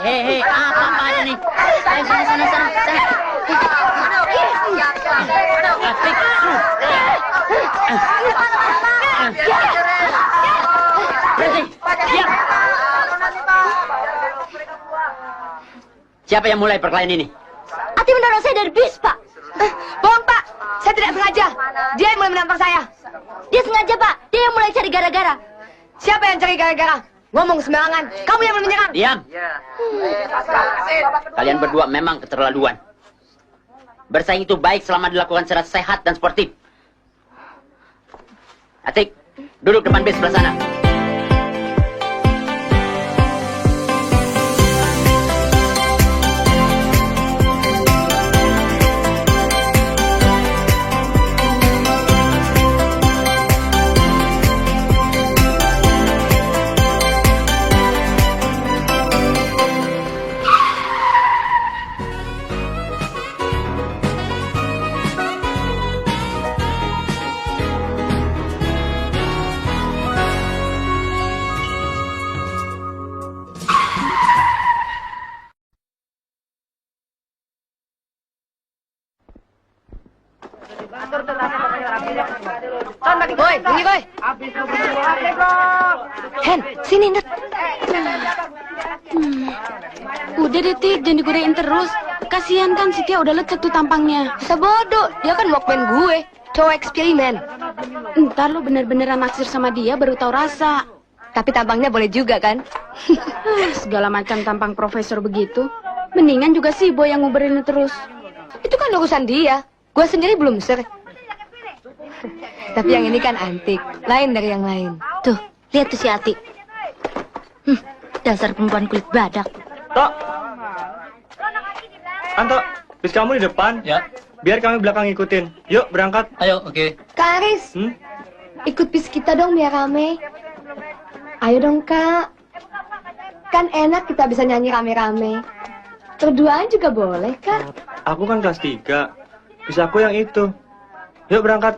Hei, apa-apaan nih? Ayo, sana. Atik. Berhenti, diam. Siapa yang mulai perkelahian ini? Ati mendorong saya dari bis, Pak. Bohong, Pak. Saya tidak sengaja. Dia yang mulai menampar saya. Dia sengaja, Pak. Dia yang mulai cari gara-gara. Siapa yang cari gara-gara? Ngomong sembarangan. Kamu yang mulai menyerang. Diam. Kalian berdua memang keterlaluan. Bersaing itu baik selama dilakukan secara sehat dan sportif. Atik, duduk depan bis sebelah sana. Boy, ini boy. Hen, sini Nut. Udah deh, Tik, jangan digodain terus. Kasihan kan si Tia udah lecek tuh tampangnya. Sebodoh, dia kan walkman gue. Cowok eksperimen. Ntar lu bener-beneran naksir sama dia baru tahu rasa. Tapi tampangnya boleh juga kan? Segala macam tampang profesor begitu. Mendingan juga si Boy yang nguberin terus. Itu kan urusan dia. Gue sendiri belum ser. Tapi yang ini kan antik, lain dari yang lain. Tuh, lihat tuh si Ati. Dasar perempuan kulit badak. Tok. Anto, bis kamu di depan. Ya. Biar kami belakang ngikutin. Yuk, berangkat. Ayo, oke. Kak Aris, ikut bis kita dong biar rame. Ayo dong, Kak. Kan enak kita bisa nyanyi rame-rame. Berduaan juga boleh, Kak. Aku kan kelas 3. Bis aku yang itu. Yuk, berangkat.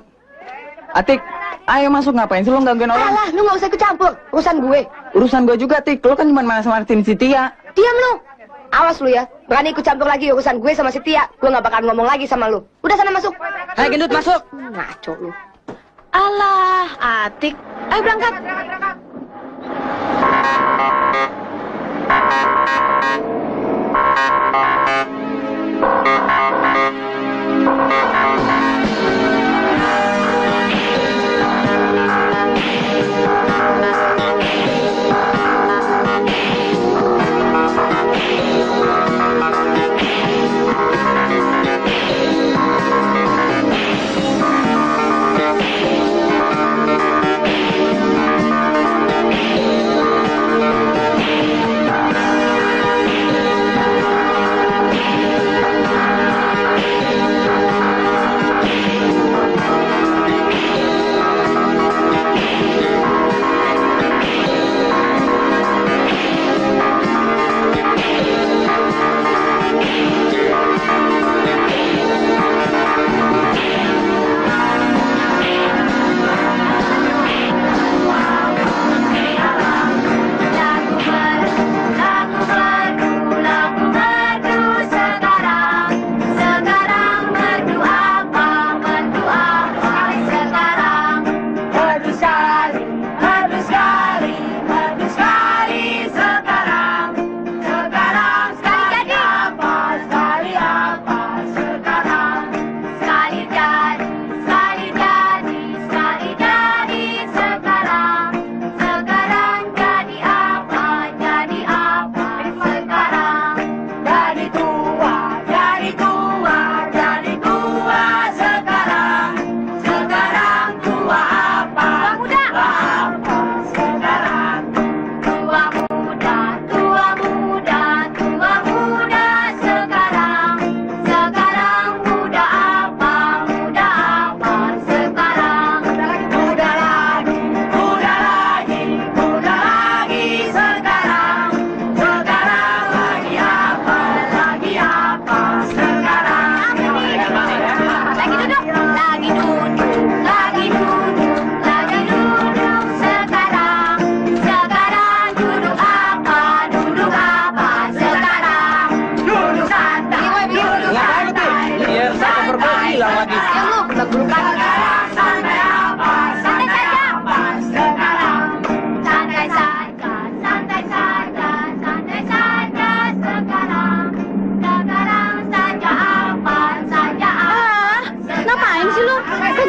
Atik, ayo masuk, ngapain sih lo gangguin orang? Alah, lu gak usah ikut campur. Urusan gue. Urusan gue juga, Tik. Lo kan cuma manas-manasin si Tia. Diam lu. Awas lu ya. Berani ikut campur lagi urusan gue sama si Tia. Gue gak bakal ngomong lagi sama lu. Udah sana masuk. Hai, gendut, masuk. Ngaco lu. Alah, Atik. Ayo berangkat.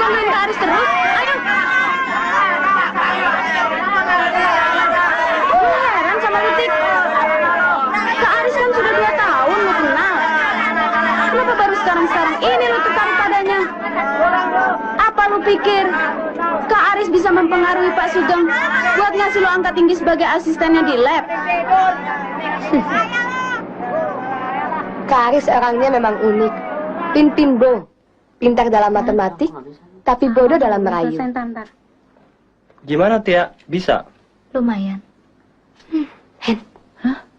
nungguin Kak Aris terus? Ayo. Heran sama Lutik. Kak Aris kan sudah 2 tahun lu kenal. Kenapa baru sekarang-sekarang ini lu tertarik padanya? Apa lu pikir Kak Aris bisa mempengaruhi Pak Sugeng buat ngasih lu angkat tinggi sebagai asistennya di lab? Kak Aris orangnya memang unik. Pintar, pintar dalam matematik, tapi bodoh dalam merayu. Gimana, Tia? Bisa? Lumayan. Hen,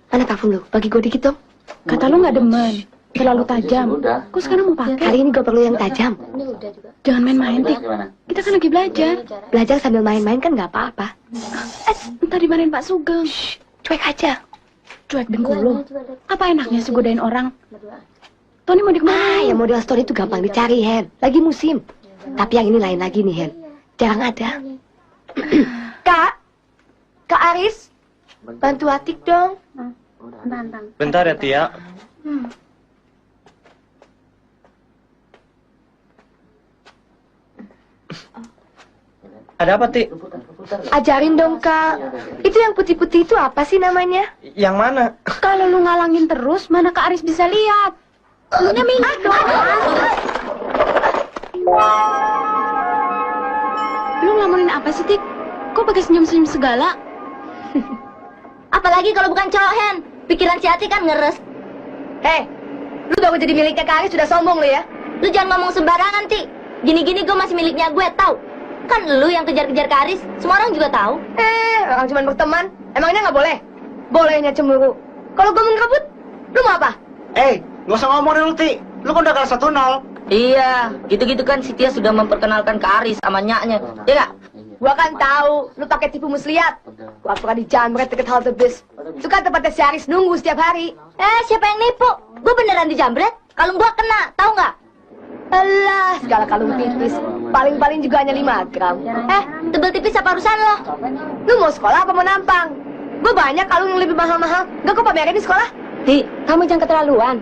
mana parfum lu? Bagi gue dikit dong. Kata lu nggak demen, terlalu tajam. Kok sekarang mau pakai? Kali ini gue perlu yang tajam. Jangan main-main, Tik. Kita kan lagi belajar. Belajar sambil main-main kan nggak apa-apa. Ntar dimarahin Pak Sugeng. Cuek aja. Cuek dengkul lu. Apa enaknya sih godain orang? Tony mau di kemana? Ya model store itu gampang dicari, Hen. Lagi musim. Tapi yang ini lain lagi nih, Hen. Jarang ada. Kak Aris, bantu Atik dong. Bentar ya, Tia. Ada apa, Ti? Ajarin dong, Kak. Itu yang putih-putih itu apa sih namanya? Yang mana? Kalau lu ngalangin terus, mana Kak Aris bisa lihat? Lunya minggir dong. Lu ngelamunin apa sih, Tik? Kok pakai senyum-senyum segala? Apalagi kalau bukan cowok, Hen. Pikiran si Ati kan ngeres. Hei, lu baru jadi miliknya Kak Aris sudah sombong lu ya? Lu jangan ngomong sembarangan, Ti. Gini-gini gue masih miliknya gue, tahu? Kan lu yang kejar-kejar Kak Aris. Semua orang juga tahu. Orang cuma berteman. Emangnya nggak boleh? Bolehnya cemburu. Kalau gue mengebut, lu mau apa? Nggak usah ngomongin lu, Ti. Lu kan udah kalah 1-0. Iya, gitu-gitu kan si Tia sudah memperkenalkan Kak Aris sama nyaknya. Iya nggak? Gua kan tahu, lu pakai tipu muslihat. Gua pernah dijamret deket halte bis. Itu kan tempatnya si Aris nunggu setiap hari. Siapa yang nipu? Gue beneran dijambret. Kalung gua kena, tahu nggak? Alah, segala kalung tipis. Paling-paling juga hanya 5 gram. Tebel tipis apa urusan lo? Lu mau sekolah apa mau nampang? Gue banyak kalung yang lebih mahal-mahal. Gak kok pamerin di sekolah. Ti, kamu jangan keterlaluan.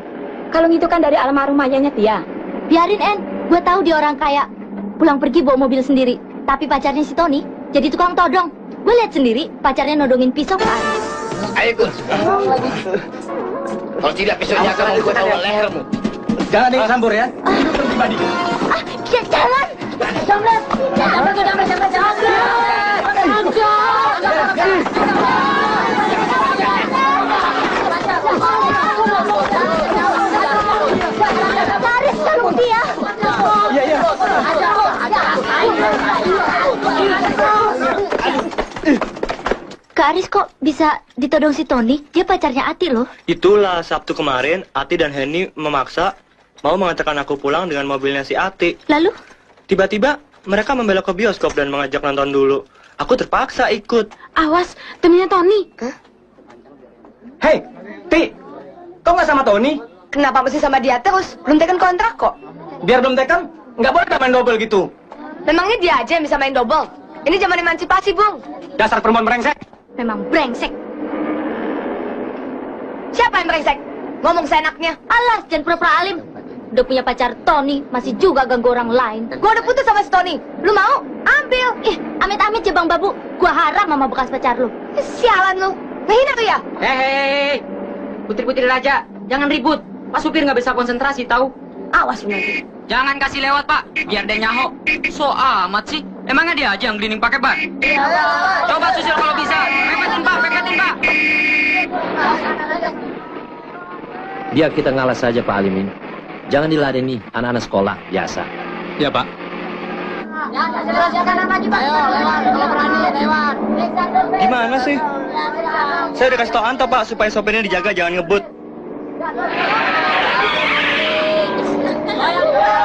Kalung itu kan dari almarhum ayahnya Tia. Biarin, En. Gue tahu dia orang kaya. Pulang pergi bawa mobil sendiri. Tapi pacarnya si Tony jadi tukang todong. Gue lihat sendiri pacarnya nodongin pisau ke Aris. Ayo ikut. Kalau tidak pisaunya akan gue tahu lehermu. Jangan nih sambur ya. Pribadi. Jangan! Jambret! Aris, tolong dia! Iya. Kak Aris kok bisa ditodong si Tony? Dia pacarnya Ati loh. Itulah Sabtu kemarin, Ati dan Henny memaksa mau mengantarkan aku pulang dengan mobilnya si Ati. Lalu? Tiba-tiba mereka membelok ke bioskop dan mengajak nonton dulu. Aku terpaksa ikut. Awas, temennya Tony. Hei, Ti. Kok nggak sama Tony? Kenapa mesti sama dia terus? Belum teken kontrak kok. Biar belum teken, nggak boleh main double gitu. Memangnya dia aja yang bisa main double? Ini zaman emansipasi, Bung. Dasar perempuan brengsek. Memang brengsek. Siapa yang brengsek? Ngomong seenaknya. Alas, jangan pura-pura alim. Udah punya pacar Tony, masih juga ganggu orang lain. Gua udah putus sama si Tony. Lu mau? Ambil. Amit-amit ya Bang Babu. Gua harap mama bekas pacar lu. Sialan lu. Ngehina lu ya? Hei, putri-putri raja, jangan ribut. Pak supir nggak bisa konsentrasi, tahu? Awas lu nanti. Jangan kasih lewat, Pak. Biar dia nyaho. So amat sih. Emangnya dia aja yang gliding pakai ban? Coba susul kalau bisa. Pepetin, Pak. Pepetin, Pak. Biar kita ngalah saja, Pak Alimin. Jangan diladeni anak-anak sekolah biasa. Ya, Pak. Gimana sih? Saya udah kasih tau Anto, Pak, supaya sopirnya dijaga, jangan ngebut.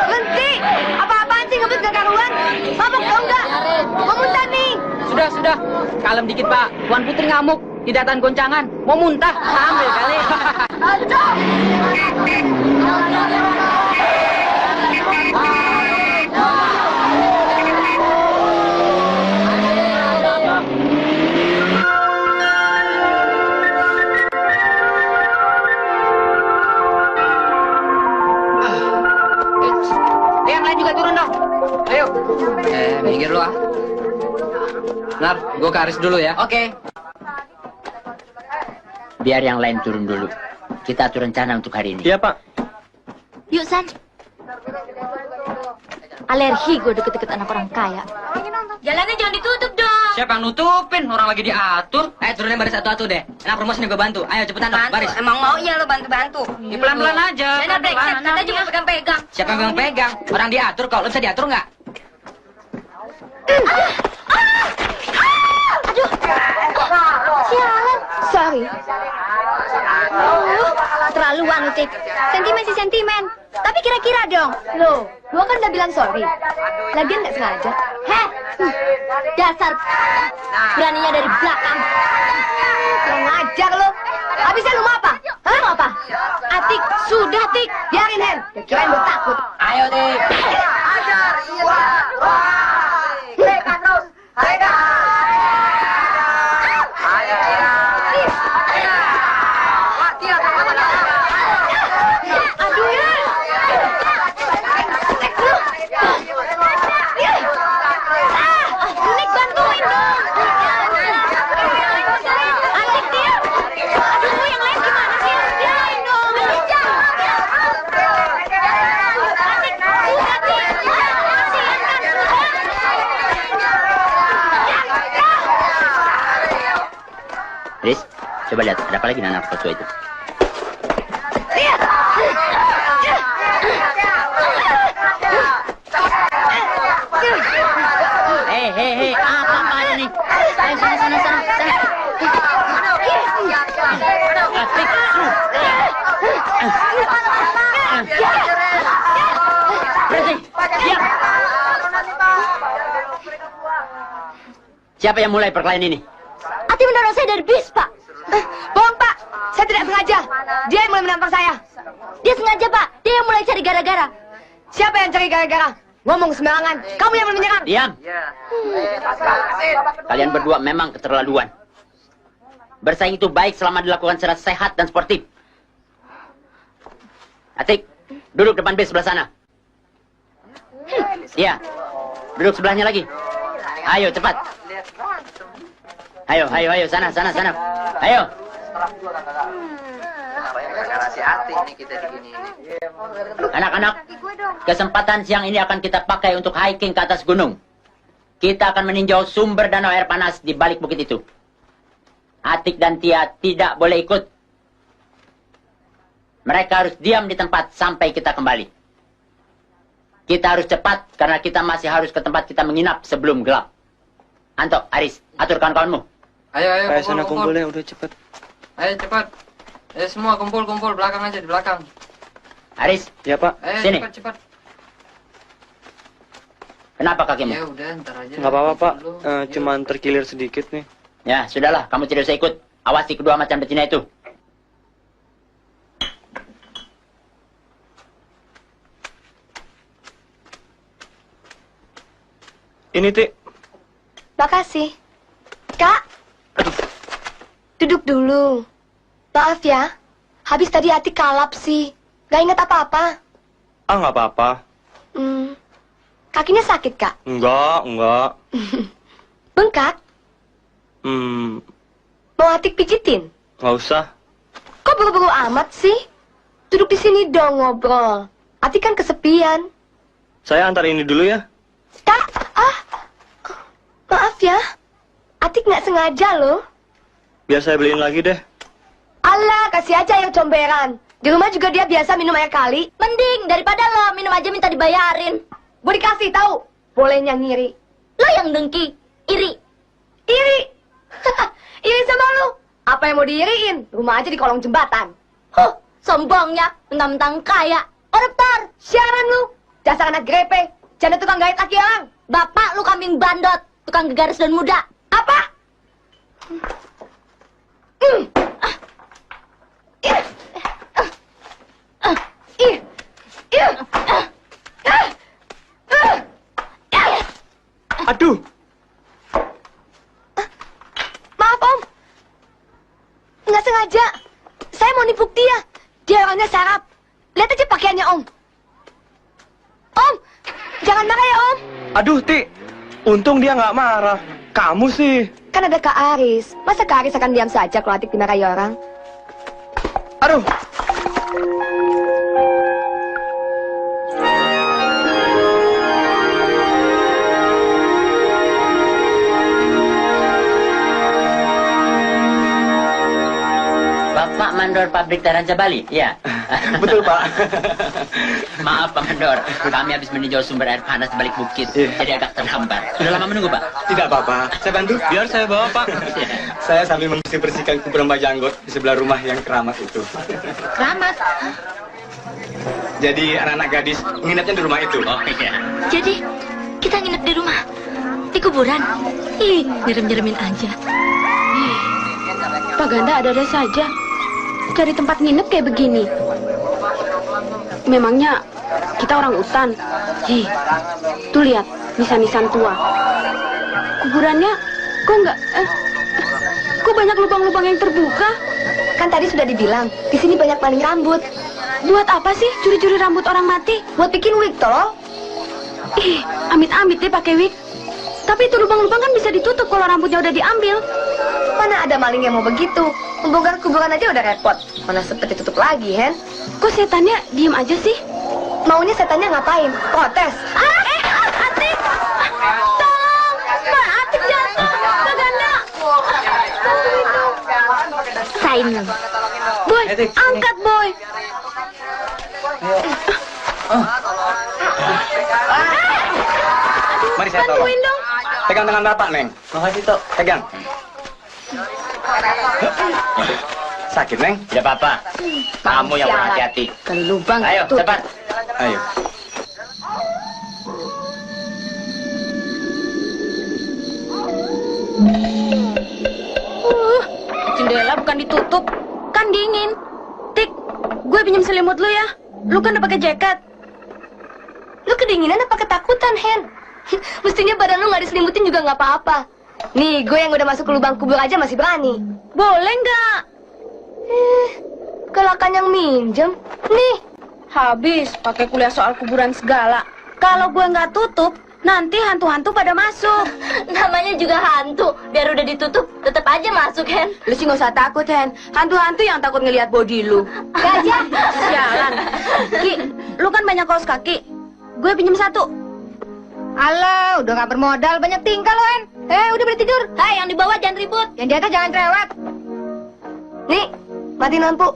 Berhenti! Apa-apaan sih ngebut gak karuan? Mabok tau nggak? Mau muntah nih! Sudah. Kalem dikit, Pak. Tuan Putri ngamuk. Tidak tahan goncangan. Mau muntah. Ambil kali. Yang lain juga turun dong. Ayo. Nar, gue ke Aris dulu ya. Oke. Biar yang lain turun dulu. Kita atur rencana untuk hari ini. Iya, Pak. Yuk, San. Alergi gue deket-deket anak orang kaya. Jalannya jangan ditutup dong. Siapa yang nutupin? Orang lagi diatur. Ayo turunin baris satu-satu deh. Enak promosi nih gue bantu. Ayo cepetan dong, baris. Emang mau ya lo bantu-bantu. Ya, pelan-pelan aja. Jangan brengsek, katanya cuma pegang-pegang. Siapa yang pegang? Orang diatur kok. Lo bisa diatur nggak? Aduh. Sialan. Sorry. Terlaluan lu, Tik. Sentimen sih sentimen. Tapi kira-kira dong. Loh, gua kan udah bilang sorry. Lagian nggak sengaja. Heh. Dasar. Beraninya dari belakang. Kurang ngajar lo. Habisnya lu mau apa? Hah? Mau apa? Atik, sudah, Tik. Biarin, Hen. Kirain gua takut. Ayo deh. Nik, bantuin dong. Atik, diam. Aduh, yang lain gimana sih? Diain dong. Atik, sudah, Tik. Riz, coba lihat. Ada apa lagi dengan anak tua itu? Hei, apa ada nih? Ayo, sana. Atik, berhenti, diam. Siapa yang mulai perkelahian ini? Ati mendorong saya dari bis, Pak. Bohong, Pak. Saya tidak sengaja. Dia yang mulai menampar saya. Dia sengaja, Pak. Dia yang mulai cari gara-gara. Siapa yang cari gara-gara? Ngomong sembarangan. Kamu yang menyerang. Diam. Kalian berdua memang keterlaluan. Bersaing itu baik selama dilakukan secara sehat dan sportif. Atik, duduk depan bis sebelah sana. Iya, duduk sebelahnya lagi. Ayo, cepat. Ayo, sana. Ayo. Anak-anak, kesempatan siang ini akan kita pakai untuk hiking ke atas gunung. Kita akan meninjau sumber danau air panas di balik bukit itu. Atik dan Tia tidak boleh ikut. Mereka harus diam di tempat sampai kita kembali. Kita harus cepat karena kita masih harus ke tempat kita menginap sebelum gelap. Anto, Aris, atur kawan-kawanmu. Ayo, Kayak sana kumpulnya udah cepet. Ayo cepat. Ayo semua kumpul belakang aja di belakang. Aris, Ya, Pak. Ayo Sini. cepat. Kenapa kakimu? Ya udah, ntar aja. Nggak apa-apa, Pak. Dulu. Cuman terkilir sedikit nih. Ya, sudahlah. Kamu tidak usah ikut. Awasi kedua macan betina itu. Ini, Tik. Makasih. Kak. Duduk dulu. Maaf ya. Habis tadi Atik kalap sih. Gak ingat apa-apa. Ah, nggak apa-apa. Kakinya sakit, Kak? Enggak. Bengkak? Mau Atik pijitin? Nggak usah. Kok buru-buru amat sih? Duduk di sini dong ngobrol. Atik kan kesepian. Saya antar ini dulu ya. Kak, maaf ya. Atik nggak sengaja loh. Biar saya beliin lagi deh. Alah, kasih aja yang comberan. Di rumah juga dia biasa minum air kali. Mending daripada lo minum aja minta dibayarin. Gue dikasih tahu. Bolehnya ngiri. Lo yang dengki, iri. Iri. Iri sama lu. Apa yang mau diiriin? Rumah aja di kolong jembatan. Huh, sombongnya, mentang-mentang kaya. Oreptar, Siaran lu. Dasar anak grepe. Jangan tukang gait kaki orang. bapak lu kambing bandot, tukang gegaris dan muda. Apa? Aduh. Maaf, Om. Nggak sengaja. Saya mau nipu dia. Dia orangnya sarap. Lihat aja pakaiannya, Om. Om, jangan marah ya, Om. Aduh, Ti. Untung dia nggak marah. Kamu sih. Kan ada Kak Aris. Masa Kak Aris akan diam saja kalau Atik dimarahi orang? Aduh. Bapak Mandor Pabrik Taranca Bali? Ya. Betul, Pak. Maaf Pak Mandor, kami habis meninjau sumber air panas di balik bukit, jadi agak terhambat. Sudah lama menunggu, Pak? Tidak apa-apa. Saya bantu. Biar saya bawa, Pak. Saya sambil membersihkan kuburan Bajanggot di sebelah rumah yang keramat itu. Keramat. Jadi anak-anak gadis menginapnya di rumah itu. Oh iya. Jadi, kita nginep di rumah. Di kuburan. Ih, nyerem-nyeremin aja. Pak Ganda ada-ada saja. Cari tempat nginep kayak begini. Memangnya kita orang utan? Tuh lihat, nisan-nisan tua. Kuburannya kok banyak lubang-lubang yang terbuka? Kan tadi sudah dibilang, di sini banyak maling rambut. Buat apa sih curi-curi rambut orang mati? Buat bikin wig, tolong. Ih, amit-amit deh pakai wig. Tapi itu lubang-lubang kan bisa ditutup kalau rambutnya udah diambil. Mana ada maling yang mau begitu? Membongkar kuburan aja udah repot. Mana sempet ditutup lagi, Hen? Kok setannya diem aja sih? Maunya setannya ngapain? Protes. Atik! Tolong! Pak Atik jatuh! Pak Ganda! Sain. Boy, angkat Boy! Mari saya tolong. Bantuin dong! Pegang tangan Bapak, Neng. Makasih, Tok. Pegang. Sakit, Neng? Tidak apa-apa. Kamu yang kurang hati-hati. Kali lubang Ayo, tuh. cepat. Ayo. Jendela bukan ditutup, kan dingin. Tik, gue pinjam selimut lu ya. Lu kan udah pakai jaket. Lu kedinginan apa ketakutan, Hen? Mestinya badan lu nggak diselimutin juga nggak apa-apa. Nih, gue yang udah masuk ke lubang kubur aja masih berani. Boleh nggak? Kelakan yang minjem. Nih, Habis pakai kuliah soal kuburan segala. Kalau gue nggak tutup, nanti hantu-hantu pada masuk. Namanya juga hantu. Biar udah ditutup, tetap aja masuk, Hen. Lu sih nggak usah takut, Hen. Hantu-hantu yang takut ngelihat body lu. Gajah. Sialan. Ki, lu kan banyak kaos kaki. Gue pinjem satu. alah, udah nggak bermodal, banyak tingkah lo, Hen. Udah boleh tidur. Hai, yang di bawah jangan ribut. Yang di atas jangan cerewet. Nih, matiin lampu.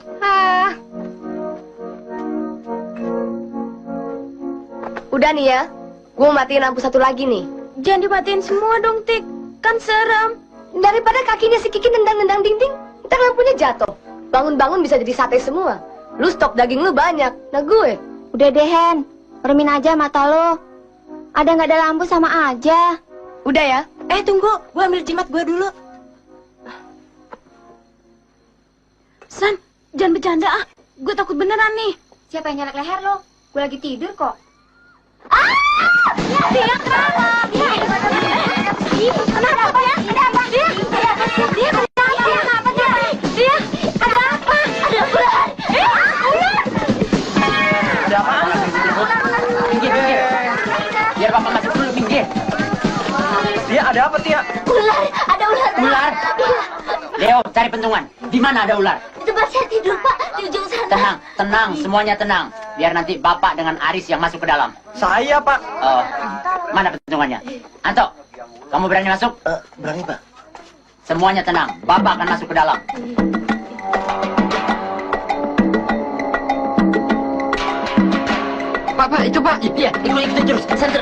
Udah nih ya, gue matiin lampu satu lagi nih. Jangan dimatiin semua dong, Tik. Kan serem. Daripada kakinya si Kiki nendang-nendang dinding, ntar lampunya jatuh. Bangun-bangun bisa jadi sate semua. Lu stok daging lu banyak, nah gue. Udah deh, Hen. Remin aja mata lo. Ada nggak ada lampu sama aja. Udah ya. Tunggu. Gue ambil jimat gue dulu. San, jangan bercanda ah. Gue takut beneran nih. Siapa yang nyalek leher lo? Gue lagi tidur kok. Dia kenapa? Kenapa ya? Dia kenapa? Dia kenapa? Dia ada apa? Ada ular. Ular. Ada apaan? Minggir. Biar Bapak masuk dulu, minggir. Tia, ada apa, Tia? Ular, ada ular. Ular? Iya. Leo, cari pentungan. Di mana ada ular? Di tempat saya tidur, Pak. Di ujung sana. Tenang, semuanya tenang. Biar nanti Bapak dengan Aris yang masuk ke dalam. Saya, Pak. Oh, mana pentungannya? Anto, kamu berani masuk? Berani, Pak. Semuanya tenang. Bapak akan masuk ke dalam. Pak, itu Pak. Iya, ikutin terus. Santai.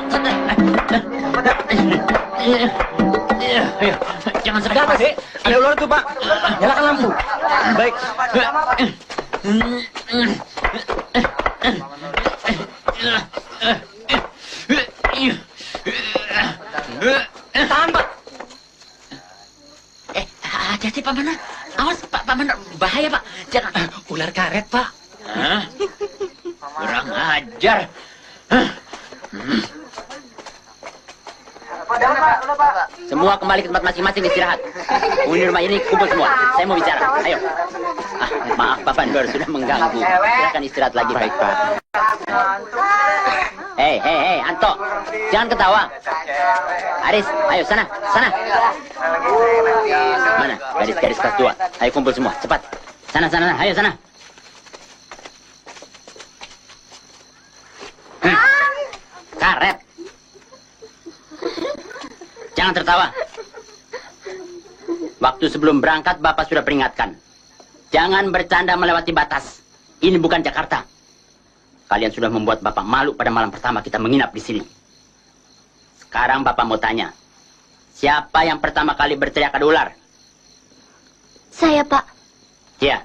Ayo, jangan segar, Pak. Ada ular tuh, Pak. Nyalakan lampu. Baik. Tahan, Pak. Hati-hati, Pak Mandor. Awas, Pak Mandor. Bahaya, Pak. Jangan. Ular karet, Pak. Hah? Kurang ajar. Semua kembali ke tempat masing-masing istirahat. Penghuni rumah ini kumpul semua. Saya mau bicara. Ayo. Maaf Pak Mandor sudah mengganggu. Silakan istirahat lagi. Baik, Pak. Hei, Anto. Jangan ketawa. Aris, ayo sana. Mana? Gadis-gadis kelas 2. Ayo kumpul semua, cepat. Sana, ayo sana. Karet. Jangan tertawa. Waktu sebelum berangkat, Bapak sudah peringatkan. Jangan bercanda melewati batas. Ini bukan Jakarta. Kalian sudah membuat Bapak malu pada malam pertama kita menginap di sini. Sekarang Bapak mau tanya. Siapa yang pertama kali berteriak ada ular? Saya, Pak. Ya.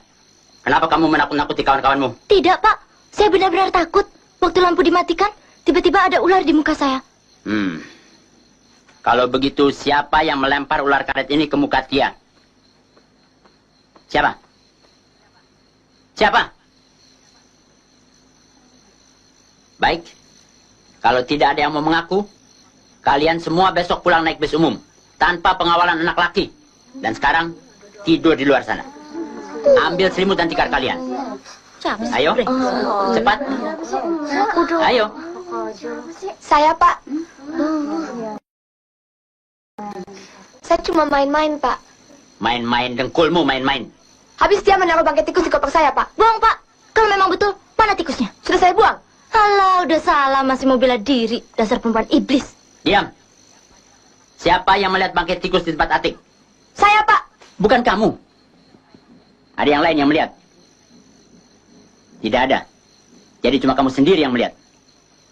Kenapa kamu menakut-nakuti kawan-kawanmu? Tidak, Pak. Saya benar-benar takut. Waktu lampu dimatikan, tiba-tiba ada ular di muka saya. Kalau begitu, siapa yang melempar ular karet ini ke muka Tia? Siapa? Baik. Kalau tidak ada yang mau mengaku, kalian semua besok pulang naik bis umum. Tanpa pengawalan anak laki. Dan sekarang, tidur di luar sana. Ambil selimut dan tikar kalian. Ayo, cepat. Ayo. Saya, Pak. Saya cuma main-main, Pak. Main-main, dengkulmu main-main. Habis dia menaruh bangkai tikus di koper saya, Pak. Buang, Pak. Kalau memang betul, mana tikusnya? Sudah saya buang. Alah, udah salah. Masih mau bela diri. Dasar perempuan iblis. Diam. Siapa yang melihat bangkai tikus di tempat Atik? Saya, Pak. Bukan kamu. Ada yang lain yang melihat? Tidak ada. Jadi cuma kamu sendiri yang melihat.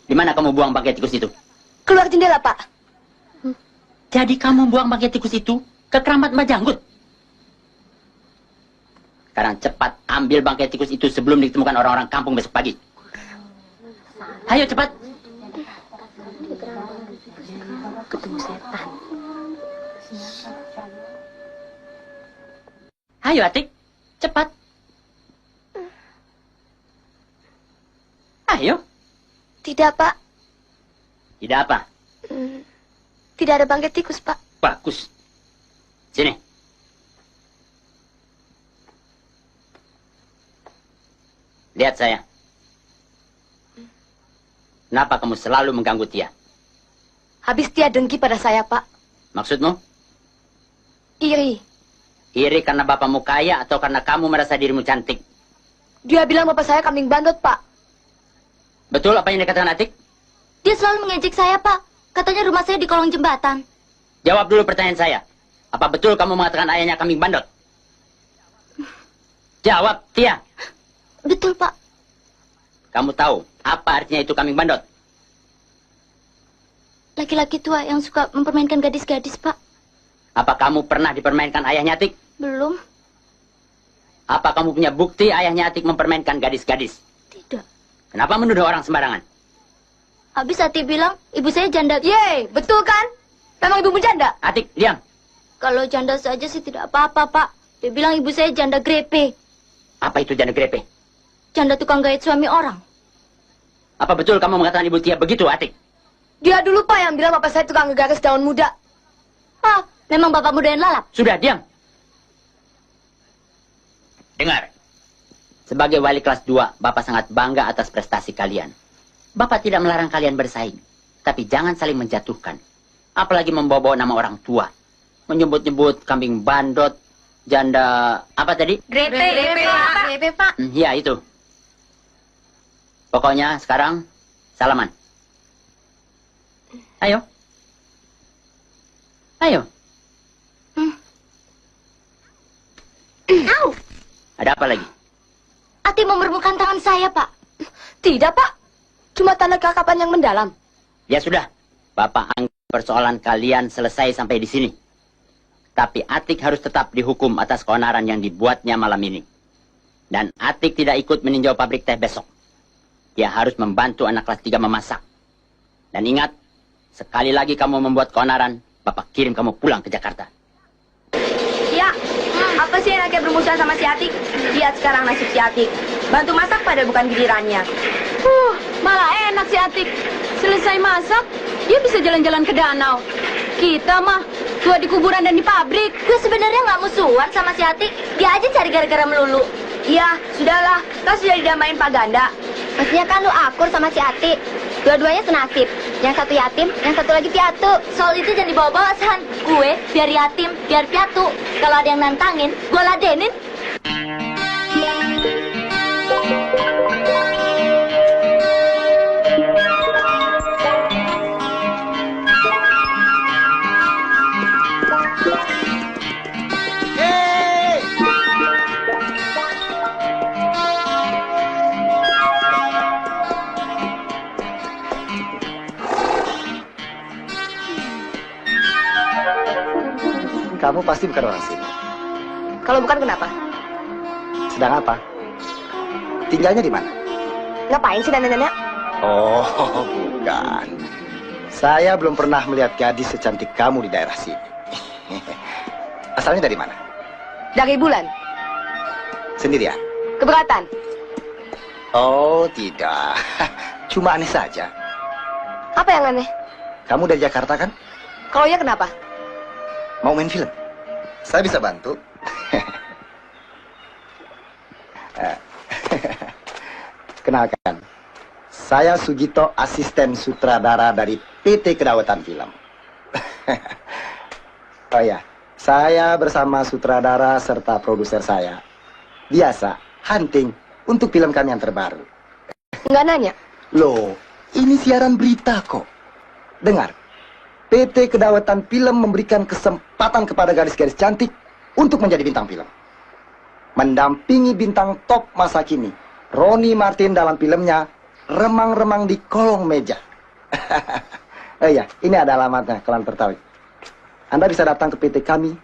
Di mana kamu buang bangkai tikus itu? Keluar jendela, Pak. Jadi kamu buang bangkai tikus itu ke keramat Mbak Janggut? Sekarang cepat ambil bangkai tikus itu sebelum ditemukan orang-orang kampung besok pagi. Ayo cepat. Ketemu setan. Ayo Atik, cepat. Ayo. Tidak, Pak. Tidak apa? Tidak ada bangkai tikus, Pak. Bagus. Sini. Lihat saya. Kenapa kamu selalu mengganggu Tia? Habis dia dengki pada saya, Pak. Maksudmu? Iri. Iri karena bapakmu kaya atau karena kamu merasa dirimu cantik? Dia bilang bapak saya kambing bandot, Pak. Betul apa yang dikatakan Atik? Dia selalu mengejek saya, Pak. Katanya rumah saya di kolong jembatan. Jawab dulu pertanyaan saya. Apa betul kamu mengatakan ayahnya kambing bandot? Jawab, Tia. Betul, Pak. Kamu tahu apa artinya itu kambing bandot? Laki-laki tua yang suka mempermainkan gadis-gadis, Pak. Apa kamu pernah dipermainkan ayahnya Atik? Belum. Apa kamu punya bukti ayahnya Atik mempermainkan gadis-gadis? Tidak. Kenapa menuduh orang sembarangan? Habis Ati bilang, ibu saya janda. Yeay, betul kan? Memang ibumu janda? Atik, diam. Kalau janda saja sih tidak apa-apa, Pak. Dia bilang ibu saya janda grepe. Apa itu janda grepe? Janda tukang gait suami orang. Apa betul kamu mengatakan ibu Tia begitu, Atik? Dia dulu, Pak, yang bilang bapak saya tukang ngegaris daun muda. Ah, memang bapak muda yang lalap. Sudah, diam. Dengar. Sebagai wali kelas 2, Bapak sangat bangga atas prestasi kalian. Bapak tidak melarang kalian bersaing. Tapi jangan saling menjatuhkan. Apalagi membawa-bawa nama orang tua. Menyebut-nyebut kambing bandot, janda... Apa tadi? Grepe, Pak. Grepe, Pak. Ya, itu. Pokoknya sekarang, salaman. Ayo. Ayo. Au. Ada apa lagi? Ati mau meremukan tangan saya, Pak. Tidak, Pak. Cuma tanda kelakapan yang mendalam. Ya sudah. Bapak anggap persoalan kalian selesai sampai di sini. Tapi Atik harus tetap dihukum atas keonaran yang dibuatnya malam ini. Dan Atik tidak ikut meninjau pabrik teh besok. Dia harus membantu anak kelas 3 memasak. Dan ingat, sekali lagi kamu membuat keonaran, Bapak kirim kamu pulang ke Jakarta. Ya, apa sih enaknya bermusuhan sama si Atik? Lihat sekarang nasib si Atik. Bantu masak pada bukan gilirannya. Malah enak si Atik. Selesai masak, dia bisa jalan-jalan ke danau. Kita mah tua di kuburan dan di pabrik. Gue sebenarnya nggak musuhan sama si Atik. Dia aja cari gara-gara melulu. Iya, sudahlah. Kau sudah didamain Pak Ganda. Maksudnya kan lu akur sama si Atik. Dua-duanya senasib. Yang satu yatim, yang satu lagi piatu. Soal itu jangan dibawa-bawa, San. Gue biar yatim, biar piatu. Kalau ada yang nantangin, gue ladenin. Kamu pasti bukan orang sini. Kalau bukan kenapa? Sedang apa? Tinggalnya di mana? Ngapain sih nanya-nanya? Oh, bukan. Saya belum pernah melihat gadis secantik kamu di daerah sini. Asalnya dari mana? Dari bulan. Sendirian? Keberatan. Oh, tidak. Cuma aneh saja. Apa yang aneh? Kamu dari Jakarta kan? Kalau iya kenapa? Mau main film? Saya bisa bantu. Kenalkan, saya Sugito, asisten sutradara dari PT Kedaulatan Film. Oh ya, saya bersama sutradara serta produser saya biasa hunting untuk film kami yang terbaru. Nggak nanya? Loh, ini siaran berita kok. Dengar, PT Kedaulatan Film memberikan kesempatan kepada gadis-gadis cantik untuk menjadi bintang film. Mendampingi bintang top masa kini, Roni Martin dalam filmnya Remang-Remang di Kolong Meja. Oh iya, ini ada alamatnya, kalian tertarik. Anda bisa datang ke PT kami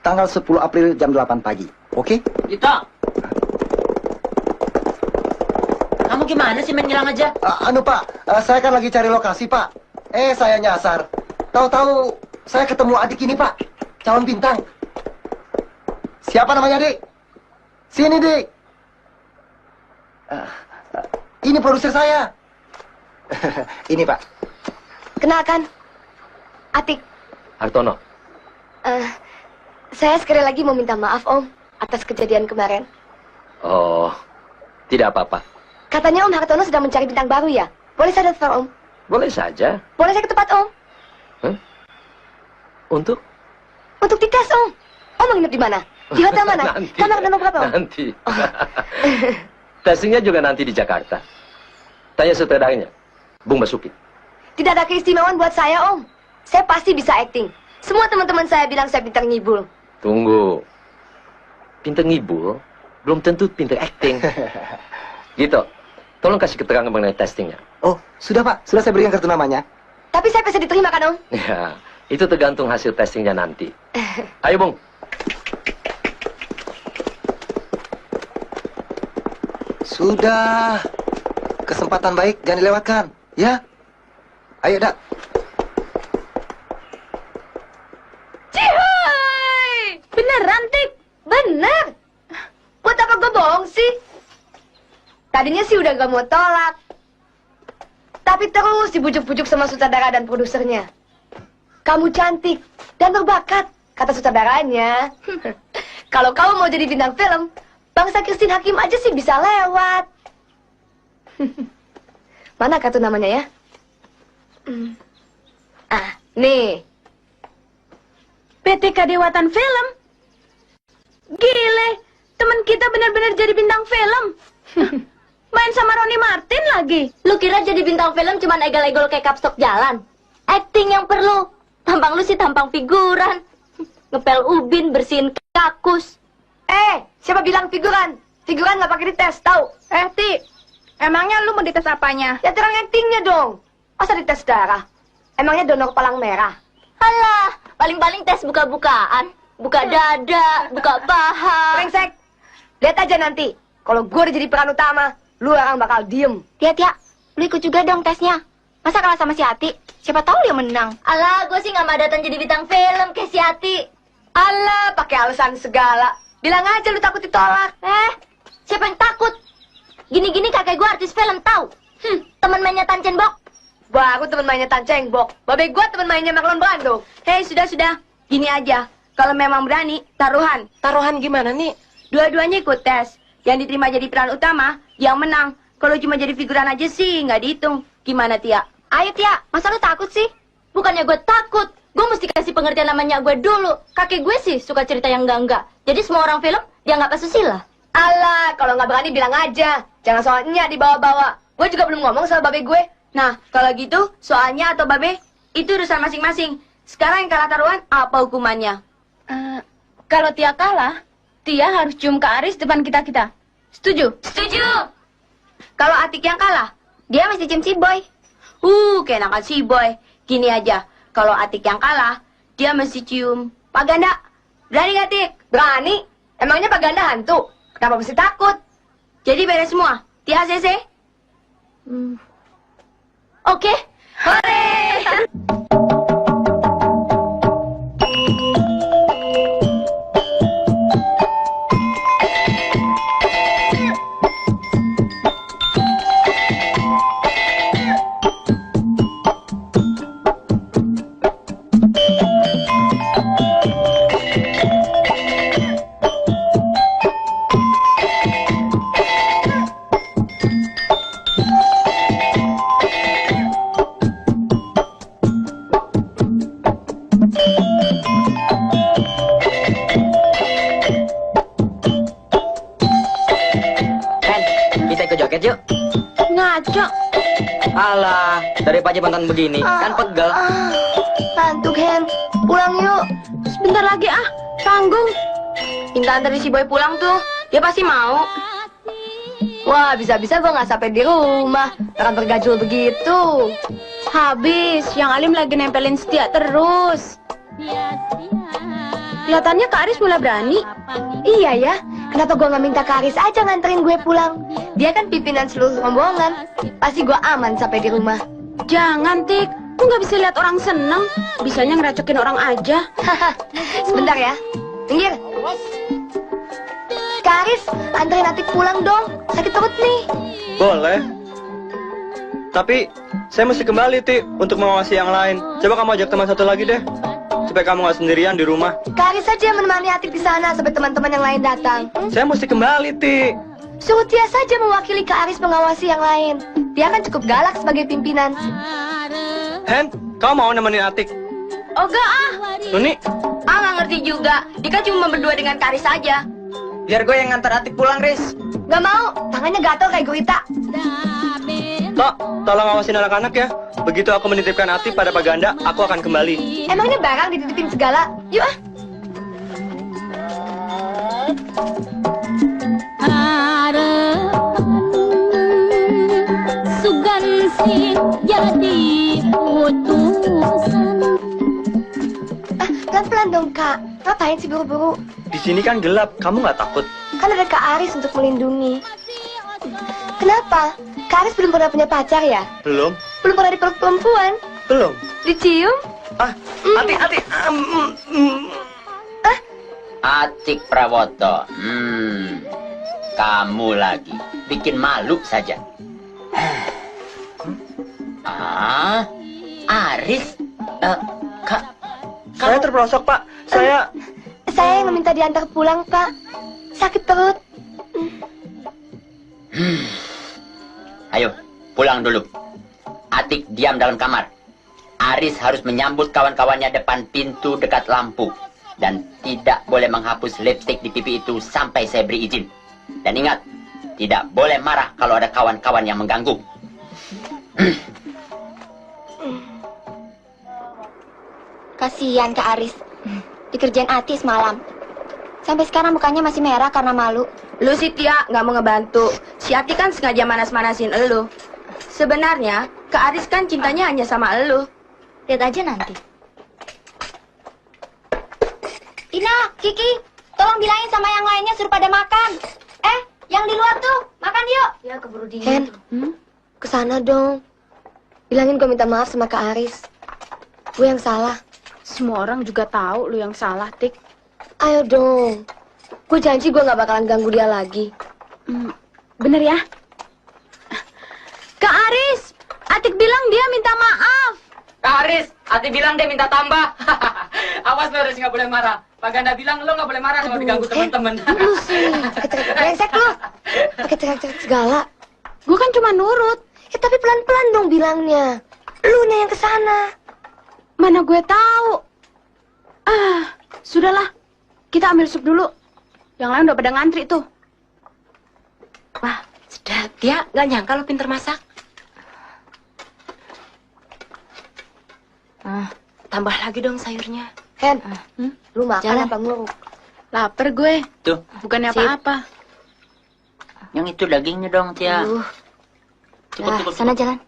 tanggal 10 April jam 8 pagi, oke? Dito! Kamu gimana sih main ngilang aja? Pak, saya kan lagi cari lokasi, Pak. Saya nyasar. Tahu-tahu saya ketemu adik ini, Pak. Calon bintang. Siapa namanya, Dik? Sini, Dik. Ini produser saya. Ini, Pak. Kenalkan. Atik. Hartono. Saya sekali lagi mau minta maaf, Om, atas kejadian kemarin. Oh, tidak apa-apa. Katanya Om Hartono sedang mencari bintang baru ya? Boleh saya daftar, Om? Boleh saja. Boleh saya ke tempat Om? Untuk? Untuk dites, Om. Om mau nginep di mana? Di hotel mana? Nanti. Kamar nomor berapa, Om? Nanti. Testingnya juga nanti di Jakarta. Tanya sutradaranya, Bung Basuki. Tidak ada keistimewaan buat saya, Om. Saya pasti bisa acting. Semua teman-teman saya bilang saya pintar ngibul. Tunggu. Pintar ngibul, belum tentu pintar acting. Gitu. Tolong kasih keterangan mengenai testingnya. Oh, sudah, Pak. Sudah saya berikan kartu namanya. Tapi saya bisa diterima kan, Om? Ya, itu tergantung hasil testingnya nanti. Ayo, Bung. Sudah. Kesempatan baik, jangan dilewatkan. Ya? Ayo, Dak. Cihai! Beneran, Tik? Bener. Buat apa gue bohong sih? Tadinya sih udah gak mau tolak. Tapi terus dibujuk-bujuk sama sutradara dan produsernya. Kamu cantik dan berbakat, kata sutradaranya. Kalau kamu mau jadi bintang film, bangsa Christine Hakim aja sih bisa lewat. Mana kartu namanya ya? Nih. PT Kedaulatan Film. Gile, teman kita benar-benar jadi bintang film. Main sama Roni Martin lagi. Lu kira jadi bintang film cuman egal-egal kayak kapstok jalan? Acting yang perlu. Tampang lu sih tampang figuran. Ngepel ubin, bersihin kakus. Siapa bilang figuran? Figuran nggak pakai dites, tahu? Ti, emangnya lu mau dites apanya? Ya terang actingnya dong. Masa dites darah? Emangnya donor palang merah? Alah, paling-paling tes buka-bukaan. Buka dada, buka paha. Brengsek. Lihat aja nanti. Kalau gue udah jadi peran utama, lu orang bakal diem. Lihat ya, lu ikut juga dong tesnya. Masa kalah sama si Ati? Siapa tahu dia menang. Alah, gue sih nggak mau datang jadi bintang film kayak si Ati. Alah, pakai alasan segala. Bilang aja lu takut ditolak. Siapa yang takut? Gini-gini kakek gue artis film tahu. Teman mainnya Tan Chen Bok. Baru teman mainnya Tan Cheng Bok. Babe gue teman mainnya Marlon Brando. Sudah. Gini aja. Kalau memang berani, taruhan. Taruhan gimana nih? Dua-duanya ikut tes. Yang diterima jadi peran utama, yang menang. Kalau cuma jadi figuran aja sih, nggak dihitung. Gimana, Tia? Ayo Tia, masa lu takut sih? Bukannya gue takut, gue mesti kasih pengertian namanya gue dulu. Kakek gue sih suka cerita yang enggak-enggak. Jadi semua orang film dianggap asusila. Alah, kalau nggak berani bilang aja. Jangan soalnya dibawa-bawa. Gue juga belum ngomong sama babe gue. Nah, kalau gitu, soalnya atau babe, itu urusan masing-masing. Sekarang yang kalah taruhan, apa hukumannya? Kalau Tia kalah, Tia harus cium ke Aris depan kita-kita. Setuju? Setuju! Kalau Atik yang kalah, dia mesti cium si Boy. Keenakan si Boy. Gini aja, kalau Atik yang kalah, dia mesti cium Pak Ganda. Berani gak, Tik? Berani? Emangnya Pak Ganda hantu? Kenapa mesti takut? Jadi beres semua? Tia ACC? Oke. Hore! Alah, daripada mantan begini, kan pegel. Ngantuk, Hen. Pulang yuk. Sebentar lagi tanggung. Minta anterin si Boy pulang tuh, dia pasti mau. Wah, bisa-bisa gue nggak sampai di rumah. Akan bergajul begitu. Habis, yang Alim lagi nempelin Setia terus. Kelihatannya Kak Aris mulai berani. Iya ya, kenapa gue nggak minta Kak Aris aja nganterin gue pulang? Dia kan pimpinan seluruh rombongan. Pasti gue aman sampai di rumah. Jangan, Tik. Lu nggak bisa lihat orang seneng. Bisanya ngeracokin orang aja. Sebentar ya. Minggir. Kak Aris, anterin Atik pulang dong. Sakit perut nih. Boleh. Tapi saya mesti kembali, Ti, untuk mengawasi yang lain. Coba kamu ajak teman satu lagi deh. Supaya kamu nggak sendirian di rumah. Kak Aris saja yang menemani Atik di sana sampai teman-teman yang lain datang. Saya mesti kembali, Ti. Suruh Tia saja mewakili Kak Aris mengawasi yang lain. Dia kan cukup galak sebagai pimpinan. Hen, kamu mau nemenin Atik? Oh enggak Nuni? nggak ngerti juga. Dia kan cuma berdua dengan Kak Aris saja. Biar gue yang ngantar Atik pulang, Riz. Gak mau, tangannya gatel kayak gurita. Tok, tolong awasin anak-anak ya. Begitu aku menitipkan Atik pada Pak Ganda, aku akan kembali. Emangnya barang dititipin segala? Yuk ah. Sugan sin jadi utusan. Pelan-pelan dong Kak. Ngapain sih buru-buru? Di sini kan gelap, kamu nggak takut? Kan ada Kak Aris untuk melindungi. Kenapa? Kak Aris belum pernah punya pacar ya? Belum. Belum pernah dipeluk perempuan? Belum. Dicium? Atik. Atik Prawoto. Kamu lagi. Bikin malu saja. Aris? Kak... Saya terperosok, Pak. Saya yang meminta diantar pulang, Pak. Sakit perut. Ayo, pulang dulu. Atik diam dalam kamar. Aris harus menyambut kawan-kawannya depan pintu dekat lampu. Dan tidak boleh menghapus lipstik di pipi itu sampai saya beri izin. Dan ingat, tidak boleh marah kalau ada kawan-kawan yang mengganggu. Kasihan Kak Aris. Dikerjain Ati semalam. Sampai sekarang mukanya masih merah karena malu. Lu sih Tia nggak mau ngebantu. Si Ati kan sengaja manas-manasin elu. Sebenarnya Kak Aris kan cintanya hanya sama elu. Lihat aja nanti. Tina, Kiki, tolong bilangin sama yang lainnya suruh pada makan. Yang di luar tuh, makan yuk. Ya keburu dingin. Hen, kesana dong. Bilangin gue minta maaf sama Kak Aris. Gue yang salah. Semua orang juga tahu lu yang salah, Tik. Ayo dong. Gue janji gue gak bakalan ganggu dia lagi. Bener ya? Kak Aris, Atik bilang dia minta maaf. Kak Aris, Atik bilang dia minta tambah. Awas lo, Aris nggak boleh marah. Pak Ganda bilang lo nggak boleh marah kalau diganggu teman-teman. Lu sih, pakai teriak-teriak brengsek lu. Pakai teriak-teriak segala. Gue kan cuma nurut. Ya tapi pelan-pelan dong bilangnya. Lunya yang kesana. Mana gue tahu. Sudahlah. Kita ambil sup dulu. Yang lain udah pada ngantri tuh. Wah, sedap. Dia nggak nyangka lo pinter masak. Tambah lagi dong sayurnya. Hen, lu makan Jalan. apa nguruk? Lapar gue. Tuh, Bukannya Sip. apa-apa. yang itu dagingnya dong, Tia. Cukup, Nah, cukup. sana jalan.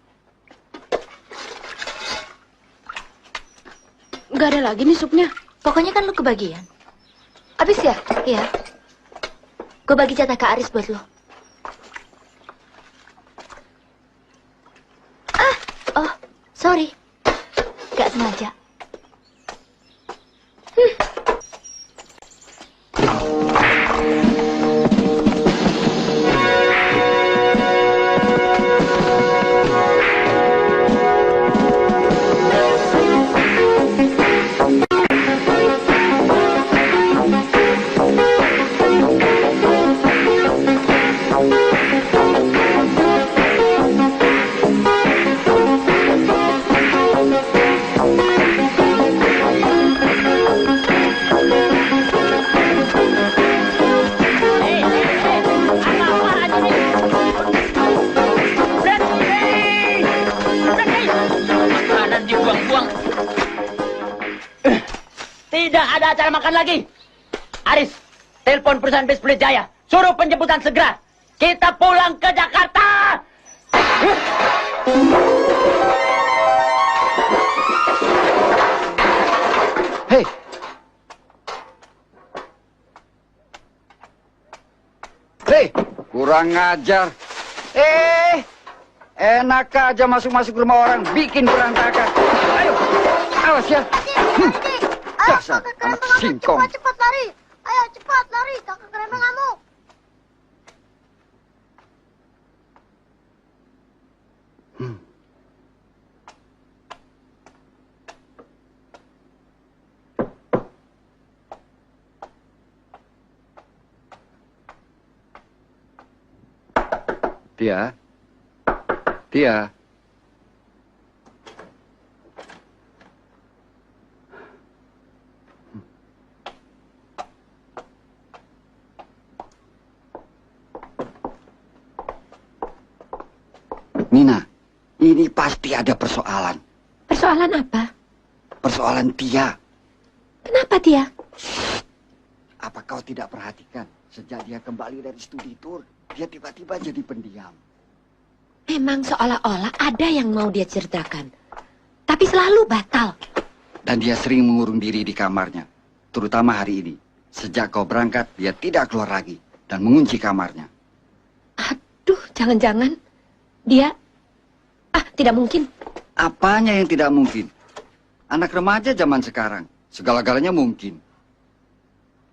Nggak ada lagi nih supnya. Pokoknya kan lu kebagian. Habis ya? Iya. Gue bagi jatah ke Aris buat lo. Oh, sorry. Gak sengaja. Makanan dibuang-buang. Tidak ada acara makan lagi. Aris, telepon perusahaan bis Pelita Jaya. Suruh penjemputan segera. Kita pulang ke Jakarta. Hei, hei, kurang ngajar. Enak aja masuk-masuk rumah orang, bikin berantakan. Ayo, awas ya. Dasar anak singkong. Cepat lari. Ayo cepat lari. Kakak keremeng ngamuk. Tia, Tia. Nina, ini pasti ada persoalan. Persoalan apa? Persoalan Tia. Kenapa Tia? Apa kau tidak perhatikan? Sejak dia kembali dari studi tour, dia tiba-tiba jadi pendiam. Memang seolah-olah ada yang mau dia ceritakan. Tapi selalu batal. Dan dia sering mengurung diri di kamarnya. Terutama hari ini. Sejak kau berangkat, dia tidak keluar lagi. Dan mengunci kamarnya. Aduh, jangan-jangan dia... tidak mungkin. Apanya yang tidak mungkin? Anak remaja zaman sekarang. Segala-galanya mungkin.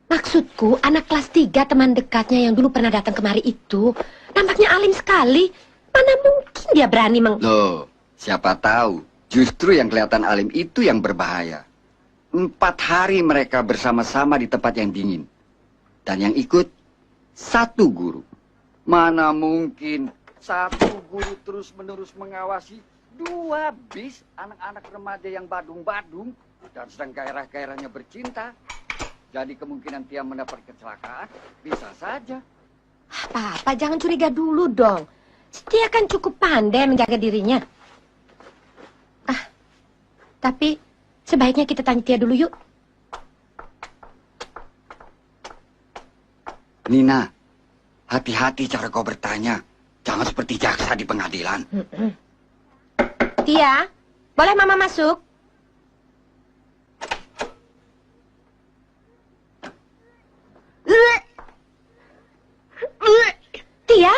Maksudku, anak kelas 3 teman dekatnya yang dulu pernah datang kemari itu nampaknya alim sekali. Mana mungkin dia berani Loh, siapa tahu. Justru yang kelihatan alim itu yang berbahaya. 4 hari mereka bersama-sama di tempat yang dingin. Dan yang ikut, 1 guru. Mana mungkin 1 guru terus-menerus mengawasi 2 bis anak-anak remaja yang badung-badung dan sedang gairah-gairahnya bercinta. Jadi kemungkinan Tia mendapat kecelakaan bisa saja. Papa, jangan curiga dulu dong. Dia kan cukup pandai menjaga dirinya. Tapi sebaiknya kita tanya Tia dulu yuk. Nina, hati-hati cara kau bertanya. Jangan seperti jaksa di pengadilan. Tia, boleh Mama masuk? Tia?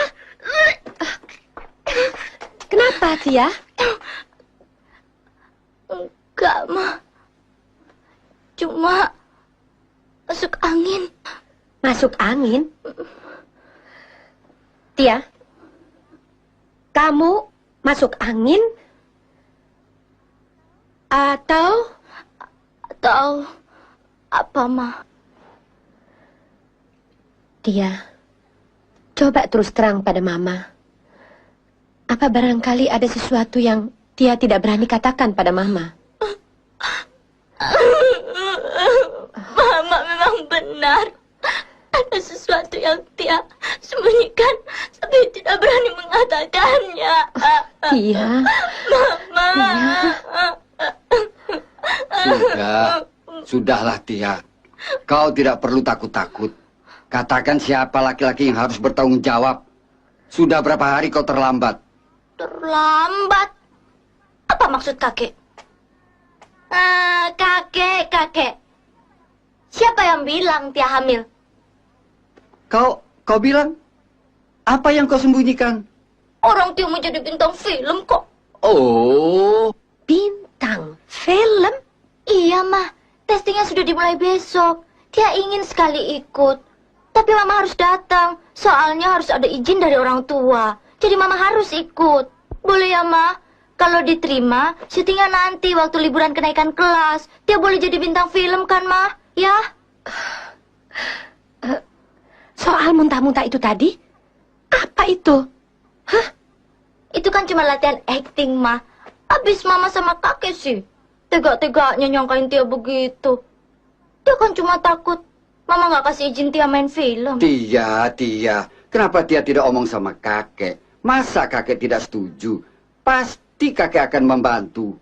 Kenapa, Tia? Enggak, Ma. Cuma masuk angin. Masuk angin? Tia, kamu masuk angin? Atau apa, Ma? Tia, coba terus terang pada Mama. Apa barangkali ada sesuatu yang Tia tidak berani katakan pada Mama? Mama memang benar. Ada sesuatu yang Tia sembunyikan, tapi tidak berani mengatakannya. Tia. Mama. Sudahlah Tia. Kau tidak perlu takut-takut. Katakan siapa laki-laki yang harus bertanggung jawab. Sudah berapa hari kau terlambat? Terlambat? Apa maksud kakek? Kakek. Siapa yang bilang Tia hamil? Kau bilang? Apa yang kau sembunyikan? Orang Tia mau jadi bintang film kok. Oh. Bintang film? Iya, Mah. Testingnya sudah dimulai besok. Tia ingin sekali ikut. Tapi Mama harus datang. Soalnya harus ada izin dari orang tua. Jadi Mama harus ikut. Boleh ya, Mah? Kalau diterima, syutingnya nanti waktu liburan kenaikan kelas. Tia boleh jadi bintang film kan, Mah? Ya? Soal muntah-muntah itu tadi? Apa itu? Hah? Itu kan cuma latihan acting, Mah. Abis Mama sama kakek sih. Tega-teganya nyangkain Tia begitu. Dia kan cuma takut Mama nggak kasih izin Tia main film. Tia. Kenapa Tia tidak omong sama kakek? Masa kakek tidak setuju? Pasti kakek akan membantu.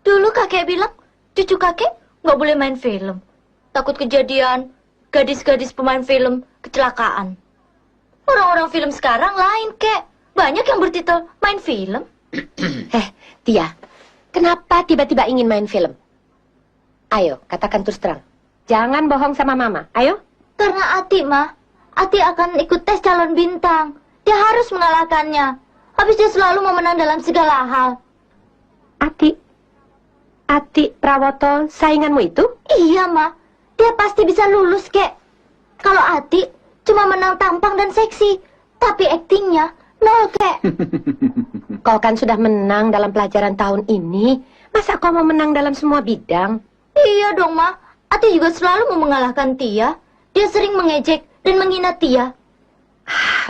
Dulu kakek bilang, cucu kakek nggak boleh main film. Takut kejadian gadis-gadis pemain film kecelakaan. Orang-orang film sekarang lain, Kek. Banyak yang bertitel main film. Tia, kenapa tiba-tiba ingin main film? Ayo, katakan terus terang. Jangan bohong sama Mama, ayo. Karena Ati, Ma. Ati akan ikut tes calon bintang. Dia harus mengalahkannya. Habis dia selalu mau menang dalam segala hal. Ati Prawoto sainganmu itu? Iya, Ma. Dia pasti bisa lulus, Kek. Kalau Ati cuma menang tampang dan seksi. Tapi aktingnya nol, Kek. Kau kan sudah menang dalam pelajaran tahun ini. Masa kau mau menang dalam semua bidang? Iya dong, Ma. Ati juga selalu mau mengalahkan Tia. Dia sering mengejek dan menghina Tia.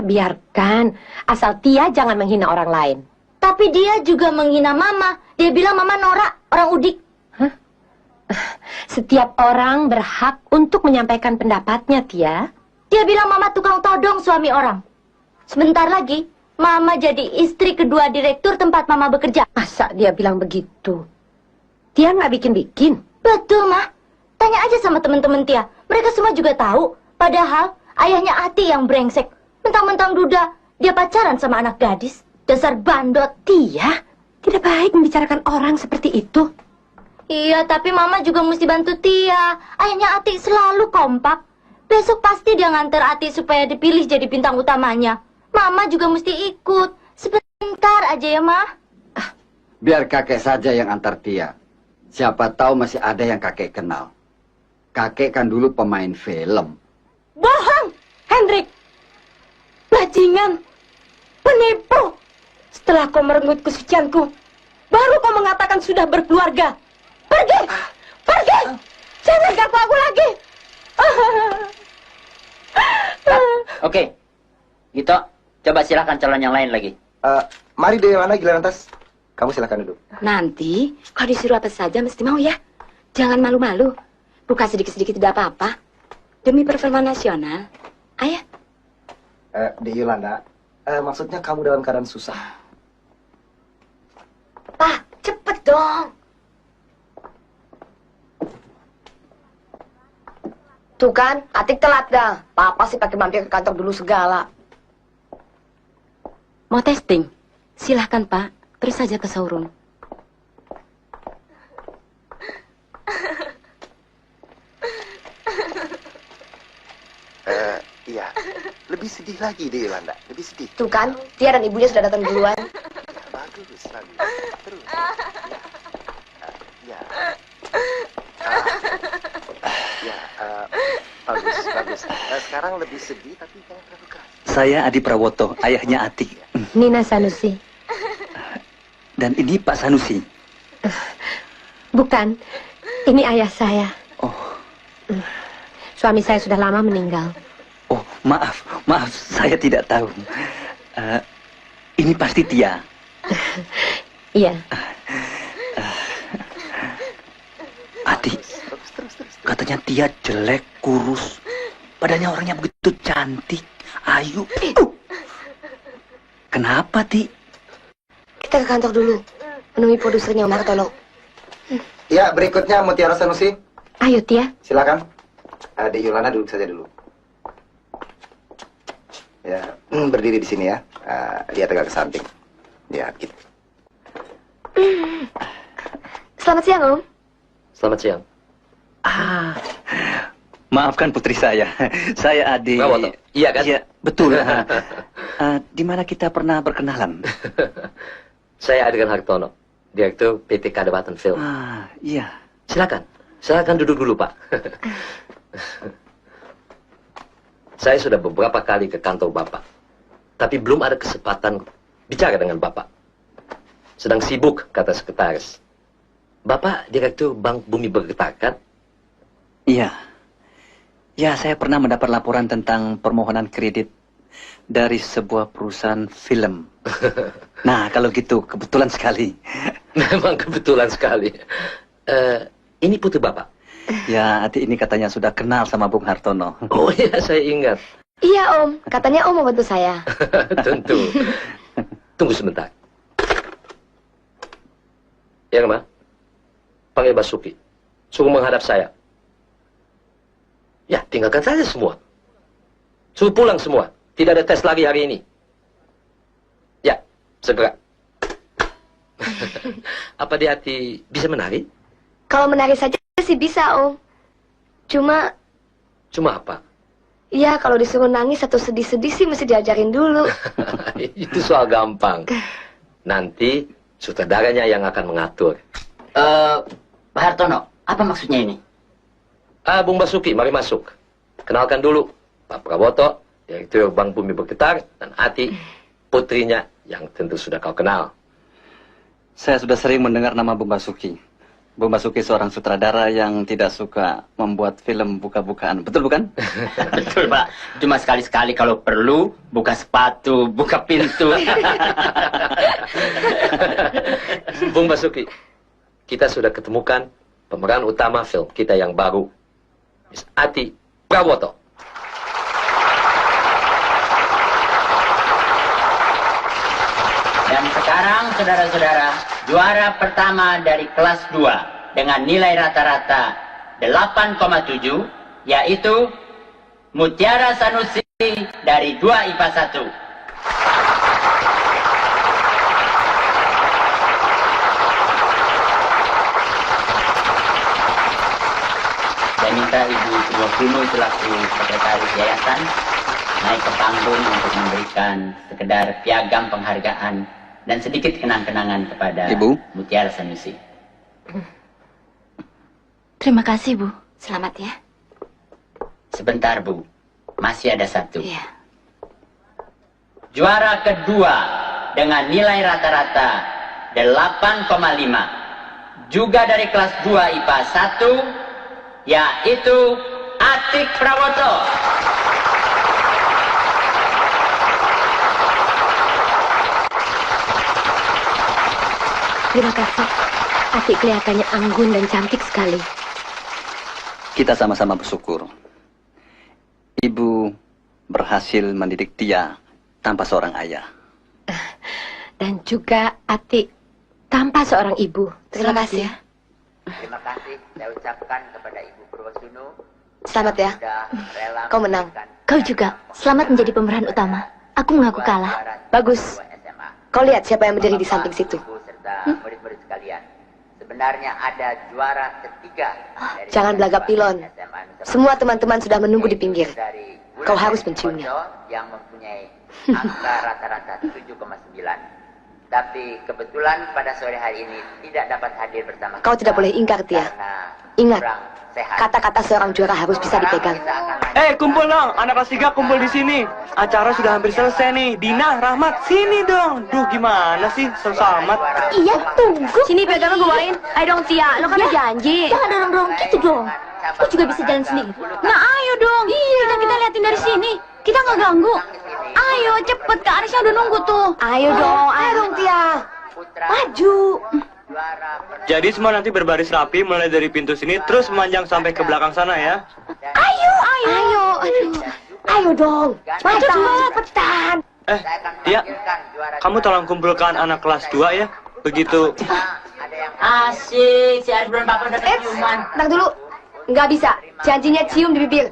Biarkan. Asal Tia jangan menghina orang lain. Tapi dia juga menghina Mama. Dia bilang Mama norak, orang udik. Hah? Setiap orang berhak untuk menyampaikan pendapatnya, Tia. Dia bilang Mama tukang todong suami orang. Sebentar lagi, Mama jadi istri kedua direktur tempat Mama bekerja. Masa dia bilang begitu? Tia nggak bikin-bikin? Betul, Ma. Tanya aja sama teman-teman Tia. Mereka semua juga tahu. Padahal ayahnya Ati yang brengsek. Mentang-mentang duda, dia pacaran sama anak gadis. Dasar bandot. Tia, tidak baik membicarakan orang seperti itu. Iya, tapi Mama juga mesti bantu Tia. Ayahnya Ati selalu kompak. Besok pasti dia nganter Ati supaya dipilih jadi bintang utamanya. Mama juga mesti ikut. Sebentar aja ya, Ma. Biar kakek saja yang antar Tia. Siapa tahu masih ada yang kakek kenal. Kakek kan dulu pemain film. Bohong, Hendrik. Bajingan. Penipu. Setelah kau merenggut kesucianku, baru kau mengatakan sudah berkeluarga. Pergi! Pergi! Jangan ganggu aku lagi. Oke. Gitu. Coba silakan calon yang lain lagi. Mari Dewana Gilarantas. Kamu silakan duduk. Nanti, kalau disuruh apa saja mesti mau ya. Jangan malu-malu. Buka sedikit-sedikit tidak apa-apa. Demi perfilman nasional. Ayo. Di Yolanda, maksudnya kamu dalam keadaan susah. Pak, cepet dong. Tuh kan, Atik telat dah. Papa sih pakai mampir ke kantor dulu segala. Mau testing? Silahkan, Pak. Terus saja ke showroom. Iya. Lebih sedih lagi di Yolanda. Lebih sedih. Tuh kan, Tia dan ibunya sudah datang duluan. Bagus. Terus. Ya. Bagus. Sekarang lebih sedih tapi jangan terlalu keras. Saya Adi Prawoto, ayahnya Atik. Nina Sanusi. Dan ini Pak Sanusi. Bukan, ini ayah saya. Oh. Suami saya sudah lama meninggal. Oh, maaf, saya tidak tahu. Ini pasti Tia. Iya. Ati, katanya Tia jelek, kurus. Badannya orangnya begitu cantik, ayu. Kenapa, Ti? Kita ke kantor dulu. Menemui produsernya Om Hartono. Ya, berikutnya Mutiara Sanusi. Ayo, Tia. Silakan. Adik Yolanda duduk saja dulu. Ya, berdiri di sini ya. Dia tegak ke samping. Ya, gitu. Selamat siang, Om. Selamat siang. Maafkan putri saya. Saya Adi. Prawoto. Iya kan? Iya, betul. Di mana kita pernah berkenalan? Saya Adrian Hartono, Direktur PT Kadawatan Film. Iya. Silakan duduk dulu, Pak. Saya sudah beberapa kali ke kantor Bapak, tapi belum ada kesempatan bicara dengan Bapak. Sedang sibuk, kata sekretaris. Bapak Direktur Bank Bumi Bergetar, kan? Iya. Ya, saya pernah mendapat laporan tentang permohonan kredit dari sebuah perusahaan film. Nah, kalau gitu, kebetulan sekali. Memang kebetulan sekali. Ini putri Bapak? Ya, Ati ini katanya sudah kenal sama Bung Hartono. Oh iya, saya ingat. Iya, Om. Katanya Om mau bantu saya. Tentu. Tunggu sebentar. Ya, Ma. Panggil Basuki. Suruh menghadap saya. Ya, tinggalkan saja semua. Suruh pulang semua. Tidak ada tes lagi hari ini. Ya, segera. Apa di hati bisa menari? Kalau menari saja sih bisa, Om. Cuma apa? ya kalau disuruh nangis atau sedih-sedih sih mesti diajarin dulu. Itu soal gampang. Nanti sutradaranya yang akan mengatur. Pak Hartono, apa maksudnya ini? Bung Basuki, mari masuk. Kenalkan dulu, Pak Prawoto, Direktur Bank Bumi Bergetar, dan Ati, putrinya yang tentu sudah kau kenal. Saya sudah sering mendengar nama Bung Basuki. Bung Basuki seorang sutradara yang tidak suka membuat film buka-bukaan. Betul bukan? Betul, Pak. Cuma sekali-sekali kalau perlu, buka sepatu, buka pintu. Bung Basuki, kita sudah ketemukan pemeran utama film kita yang baru, Miss Ati Prawoto. Dan sekarang, saudara-saudara, juara pertama dari kelas 2 dengan nilai rata-rata 8,7, yaitu Mutiara Sanusi dari 2 IPA 1. Saya minta Ibu Purwokuno selaku sekretaris yayasan naik ke panggung untuk memberikan sekedar piagam penghargaan dan sedikit kenang-kenangan kepada Ibu Mutiara Sanusi. Terima kasih, Bu. Selamat ya. Sebentar, Bu. Masih ada satu. Iya. Juara kedua dengan nilai rata-rata 8,5. Juga dari kelas 2 IPA 1, yaitu Atik Prawoto. Terima kasih. Atik kelihatannya anggun dan cantik sekali. Kita sama-sama bersyukur. Ibu berhasil mendidik Tia tanpa seorang ayah. Dan juga Atik tanpa seorang ibu. Terima kasih ya. Terima kasih saya ucapkan kepada Ibu Purwokuno. Selamat ya. Kau menang. Kau juga. Selamat menjadi pemeran utama. Aku mengaku kalah. Bagus. Kau lihat siapa yang berdiri di samping situ. Murid-murid sekalian. Sebenarnya ada juara ketiga. Jangan belagap pilon. Semua teman-teman sudah menunggu di pinggir. Kau harus menciumnya. Yang mempunyai angka rata-rata 7,9. Tapi kebetulan pada sore hari ini tidak dapat hadir bersama Kau tidak boleh ingkar, Tia. Ingat, kata-kata seorang juara harus bisa dipegang. Kumpul dong, anak kelas 3 kumpul di sini. Acara sudah hampir selesai nih. Dina, Rahmat, sini dong. Duh, gimana sih, selamat. Iya, tunggu. Sini pegangnya gue bawain. Ayo dong, Tia. Lo kan udah janji. Jangan dorong-dorong gitu dong. Lo juga bisa jalan sendiri. Nah, ayo dong. Iya, kita liatin dari sini. Kita nggak ganggu. Ayo, cepet. Kak Arisnya udah nunggu tuh. Ayo dong, Ayo dong, Tia. Maju. Jadi semua nanti berbaris rapi mulai dari pintu sini terus memanjang sampai ke belakang sana ya. Ayo. Ayo dong. Maju cepetan. Tia, kamu tolong kumpulkan anak kelas 2 ya. Begitu. Asik, si Aris belum papa udah ciuman. Ntar dulu. Nggak bisa. Janjinya cium di bibir.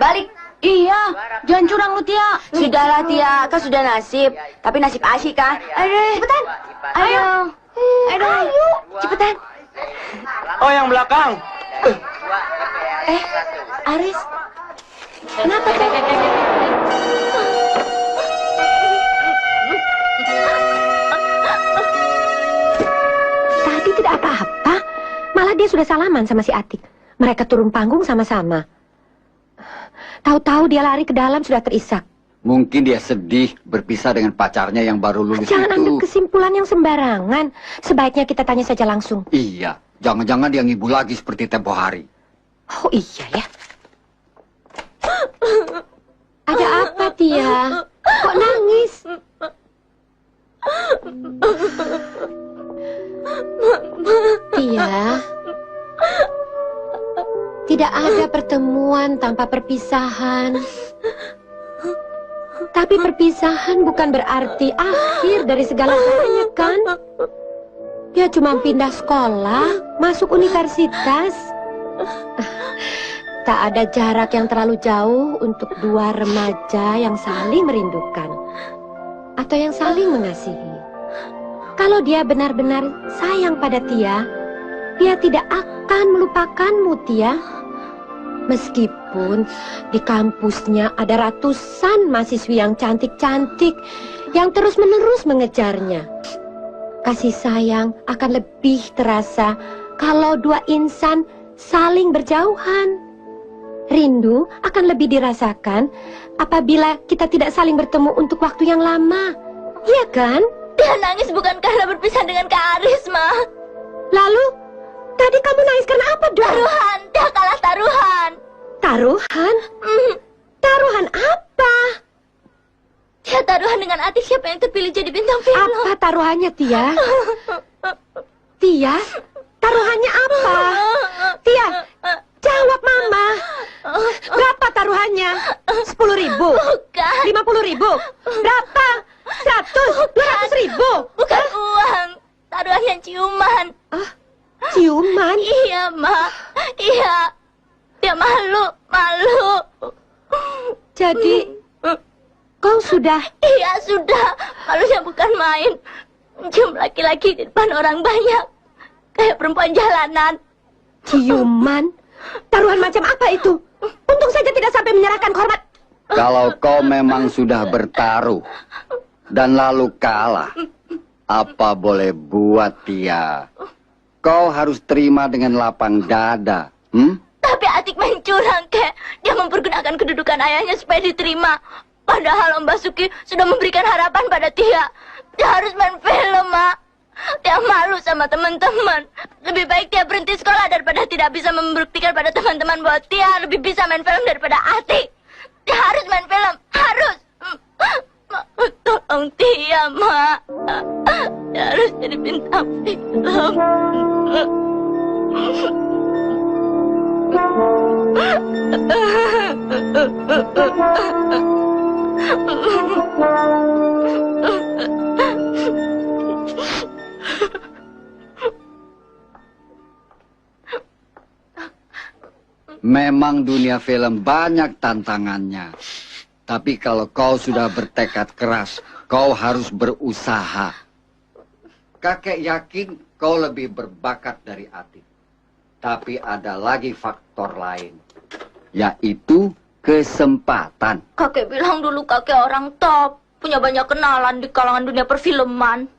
Balik. Iya, jangan curang lu, Tia. Sudahlah, Tia, kan sudah nasib. Tapi nasib asyik kan. Ayo, cepetan. Ayo. Ayo, cepetan. Oh, yang belakang. Aris. Kenapa, Teh? Tadi tidak apa-apa. Malah dia sudah salaman sama si Atik. Mereka turun panggung sama-sama. Tahu-tahu dia lari ke dalam sudah terisak. Mungkin dia sedih berpisah dengan pacarnya yang baru lulus Jangan ambil itu. kesimpulan yang sembarangan. Sebaiknya kita tanya saja langsung. Iya, jangan-jangan dia ngibu lagi seperti tempo hari. Oh iya ya. Ada apa, Tia? Kok nangis? Tia, tidak ada pertemuan tanpa perpisahan. Tapi perpisahan bukan berarti akhir dari segala-galanya, kan? Dia cuma pindah sekolah, masuk universitas. Tak ada jarak yang terlalu jauh untuk dua remaja yang saling merindukan atau yang saling mengasihi. Kalau dia benar-benar sayang pada Tia, dia tidak akan melupakanmu, Tia. Meskipun di kampusnya ada ratusan mahasiswi yang cantik-cantik yang terus-menerus mengejarnya. Kasih sayang akan lebih terasa kalau dua insan saling berjauhan. Rindu akan lebih dirasakan apabila kita tidak saling bertemu untuk waktu yang lama. Iya kan? Dia nangis bukan karena berpisah dengan Kak Aris, Ma. Lalu, tadi kamu nangis karena apa dong? Taruhan, dia kalah taruhan. Taruhan? Taruhan apa? Dia taruhan dengan Atik siapa yang terpilih jadi bintang film. Apa taruhannya, Tia? Tia, taruhannya apa? Tia, jawab Mama. Berapa taruhannya? 10.000? Bukan. 50.000? Berapa? 100? 200.000? Bukan uang. Taruhannya ciuman. Ciuman? Iya, Ma. Iya. Dia malu. Jadi, kau sudah? Iya, sudah. Malunya bukan main. Cium laki-laki di depan orang banyak. Kayak perempuan jalanan. Ciuman? Taruhan macam apa itu? Untung saja tidak sampai menyerahkan hormat. Kalau kau memang sudah bertaruh dan lalu kalah, apa boleh buat, Tia? Kau harus terima dengan lapang dada. Tapi Atik main curang, Kek. Dia mempergunakan kedudukan ayahnya supaya diterima. Padahal Om Basuki sudah memberikan harapan pada Tia. Dia harus main film, Mak. Dia malu sama teman-teman. Lebih baik dia berhenti sekolah daripada tidak bisa membuktikan pada teman-teman bahwa Tia lebih bisa main film daripada Atik. Dia harus main film. Harus. Tolong Tia, Mak. Dia harus jadi bintang film. Memang dunia film banyak tantangannya. Tapi kalau kau sudah bertekad keras, kau harus berusaha. Kakek yakin kau lebih berbakat dari Atik. Tapi ada lagi faktor lain, yaitu kesempatan. Kakek bilang dulu kakek orang top. Punya banyak kenalan di kalangan dunia perfilman.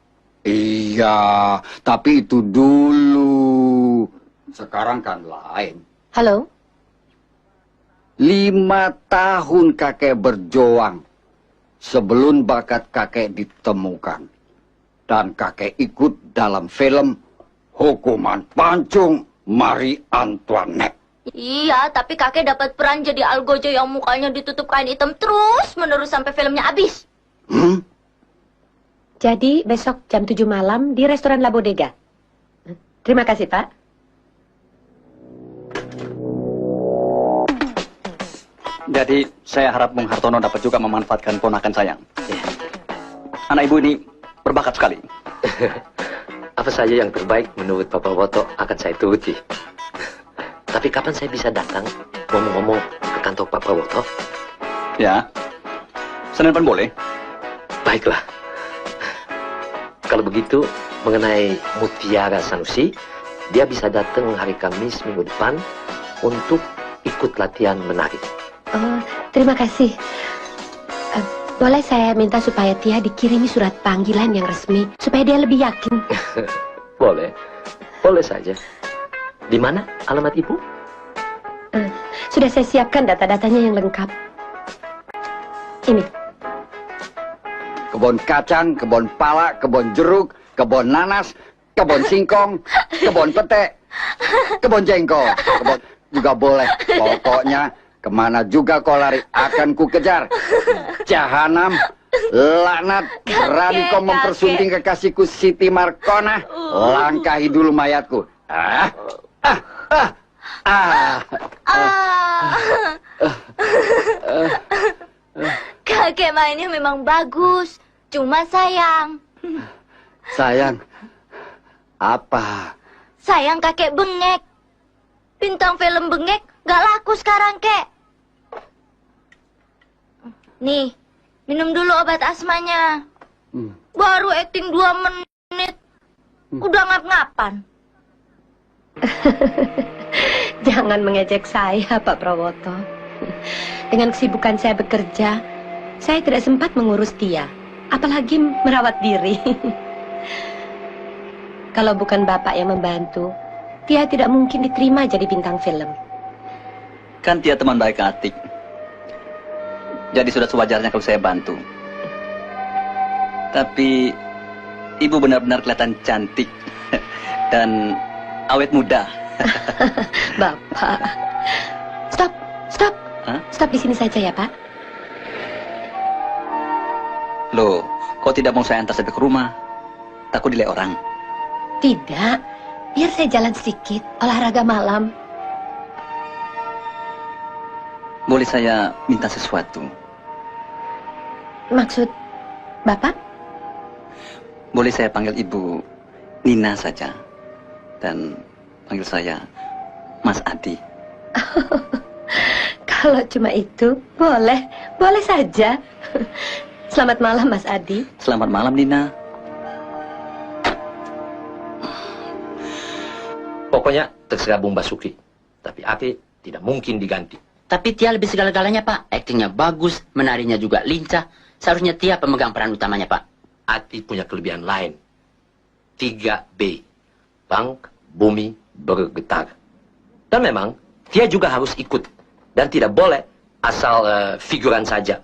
Iya, tapi itu dulu. Sekarang kan lain. Halo? 5 tahun kakek berjuang sebelum bakat kakek ditemukan. Dan kakek ikut dalam film Hukuman Pancung Marie Antoinette. Iya, tapi kakek dapat peran jadi Algojo yang mukanya ditutup kain hitam terus menerus sampai filmnya habis. Jadi besok jam 7 malam di restoran La Bodega. Terima kasih, Pak. Jadi saya harap Bung Hartono dapat juga memanfaatkan ponakan saya. Anak ibu ini berbakat sekali. Apa saja yang terbaik menurut Papa Woto akan saya turuti. Tapi kapan saya bisa datang ngomong-ngomong ke kantor Papa Woto? Ya, Senin depan boleh. Baiklah. Kalau begitu, mengenai Mutiara Sanusi, dia bisa datang hari Kamis minggu depan untuk ikut latihan menari. Oh, terima kasih. Boleh saya minta supaya Tia dikirimi surat panggilan yang resmi, supaya dia lebih yakin? Boleh, boleh saja. Di mana alamat ibu? Sudah saya siapkan data-datanya yang lengkap. Ini. Kebun kacang, kebun pala, kebun jeruk, kebun nanas, kebun singkong, kebun pete, kebun jengkol, kebun juga boleh. Pokoknya kemana juga kau lari akan ku kejar. Jahanam, laknat, berani kau mempersunting kekasihku Siti Markona. Langkahi dulu mayatku. Kakek mainnya memang bagus, cuma sayang. Sayang, apa? Sayang kakek bengek. Bintang film bengek gak laku sekarang, kek. Nih, minum dulu obat asmanya. Baru acting 2 menit, udah ngap-ngapan. Jangan mengejek saya, Pak Prawoto. Dengan kesibukan saya bekerja, saya tidak sempat mengurus Tia, apalagi merawat diri. Kalau bukan Bapak yang membantu, Tia tidak mungkin diterima jadi bintang film. Kan Tia teman baik Atik. Jadi sudah sewajarnya kalau saya bantu. Tapi ibu benar-benar kelihatan cantik dan awet muda. Bapak, stop. Hah? Stop di sini saja ya, Pak. Loh, kau tidak mau saya antar sampai ke rumah? Takut dilihat orang. Tidak, biar saya jalan sedikit, olahraga malam. Boleh saya minta sesuatu? Maksud Bapak? Boleh saya panggil ibu Nina saja. Dan panggil saya Mas Adi. Kalau cuma itu, boleh saja. Selamat malam, Mas Adi. Selamat malam, Nina. Pokoknya terserah Bung Basuki. Tapi Ati tidak mungkin diganti. Tapi Tia lebih segala-galanya, Pak. Aktingnya bagus, menarinya juga lincah. Seharusnya Tia pemegang peran utamanya, Pak. Ati punya kelebihan lain. 3B. Bank, bumi, bergetar. Dan memang, Tia juga harus ikut. Dan tidak boleh asal figuran saja.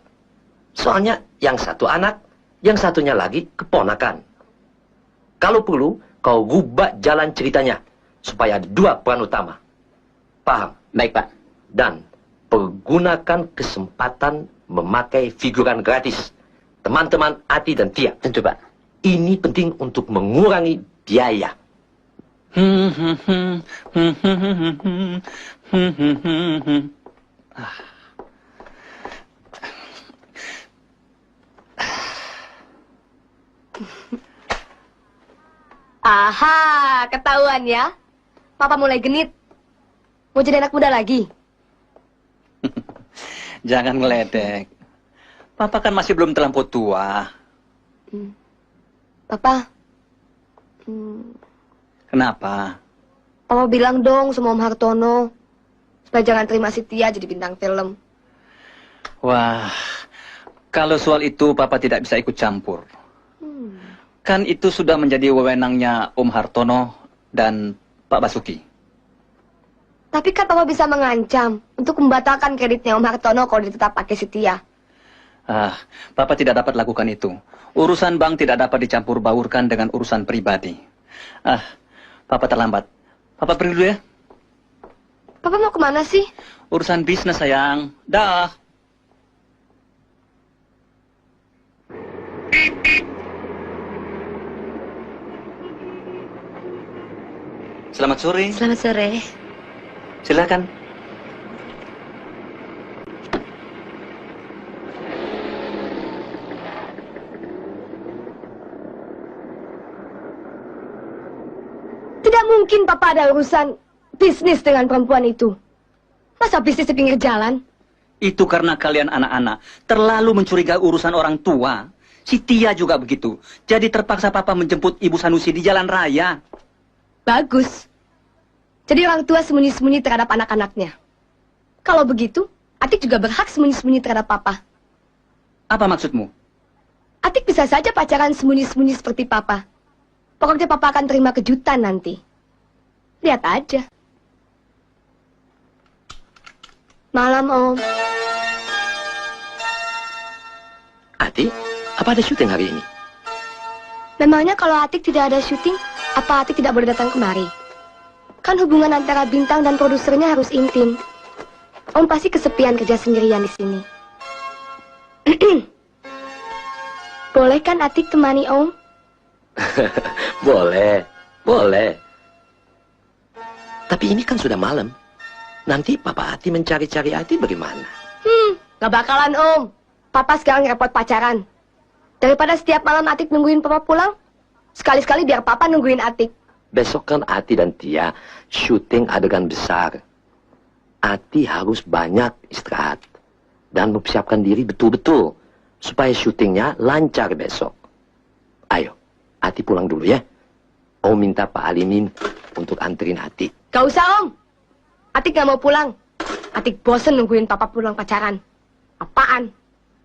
Soalnya yang satu anak, yang satunya lagi keponakan. Kalau perlu, kau rubah jalan ceritanya. Supaya ada 2 peran utama. Paham? Baik, Pak. Dan pergunakan kesempatan memakai figuran gratis. Teman-teman Ati dan Tia. Tentu, Pak. Ini penting untuk mengurangi biaya. Aha, ketahuan ya. Papa mulai genit. Mau jadi anak muda lagi. Jangan ngeledek. Papa kan masih belum terlampau tua. Papa. Kenapa? Papa bilang dong sama Om Hartono. Supaya jangan terima si Tia jadi bintang film. Wah, kalau soal itu Papa tidak bisa ikut campur. Kan itu sudah menjadi wewenangnya Om Hartono dan Pak Basuki. Tapi kan Papa bisa mengancam untuk membatalkan kreditnya Om Hartono kalau dia tetap pakai si Tia. Papa tidak dapat lakukan itu. Urusan bank tidak dapat dicampur baurkan dengan urusan pribadi. Papa terlambat. Papa pergi dulu ya. Papa mau kemana sih? Urusan bisnis, sayang. Dah. Selamat sore. Selamat sore. Silakan. Tidak mungkin Papa ada urusan bisnis dengan perempuan itu. Masa bisnis di pinggir jalan? Itu karena kalian anak-anak terlalu mencurigai urusan orang tua. Si Tia juga begitu. Jadi terpaksa Papa menjemput Ibu Sanusi di jalan raya. Bagus. Jadi orang tua sembunyi-sembunyi terhadap anak-anaknya. Kalau begitu, Atik juga berhak sembunyi-sembunyi terhadap Papa. Apa maksudmu? Atik bisa saja pacaran sembunyi-sembunyi seperti Papa. Pokoknya Papa akan terima kejutan nanti. Lihat aja. Malam, Om. Ati, apa ada syuting hari ini? Memangnya kalau Atik tidak ada syuting, apa Atik tidak boleh datang kemari? Kan hubungan antara bintang dan produsernya harus intim. Om pasti kesepian kerja sendirian di sini. Boleh kan Atik temani Om? Boleh, boleh. Tapi ini kan sudah malam. Nanti Papa Ati mencari-cari Ati bagaimana? Gak bakalan Om. Papa sekarang repot pacaran. Daripada setiap malam Atik nungguin Papa pulang, sekali-sekali biar Papa nungguin Atik. Besok kan Ati dan Tia syuting adegan besar. Ati harus banyak istirahat dan mempersiapkan diri betul-betul supaya syutingnya lancar besok. Ayo, Ati pulang dulu ya. Om minta Pak Alimin untuk anterin Ati. Gak usah Om. Atik gak mau pulang. Atik bosen nungguin Papa pulang pacaran. Apaan?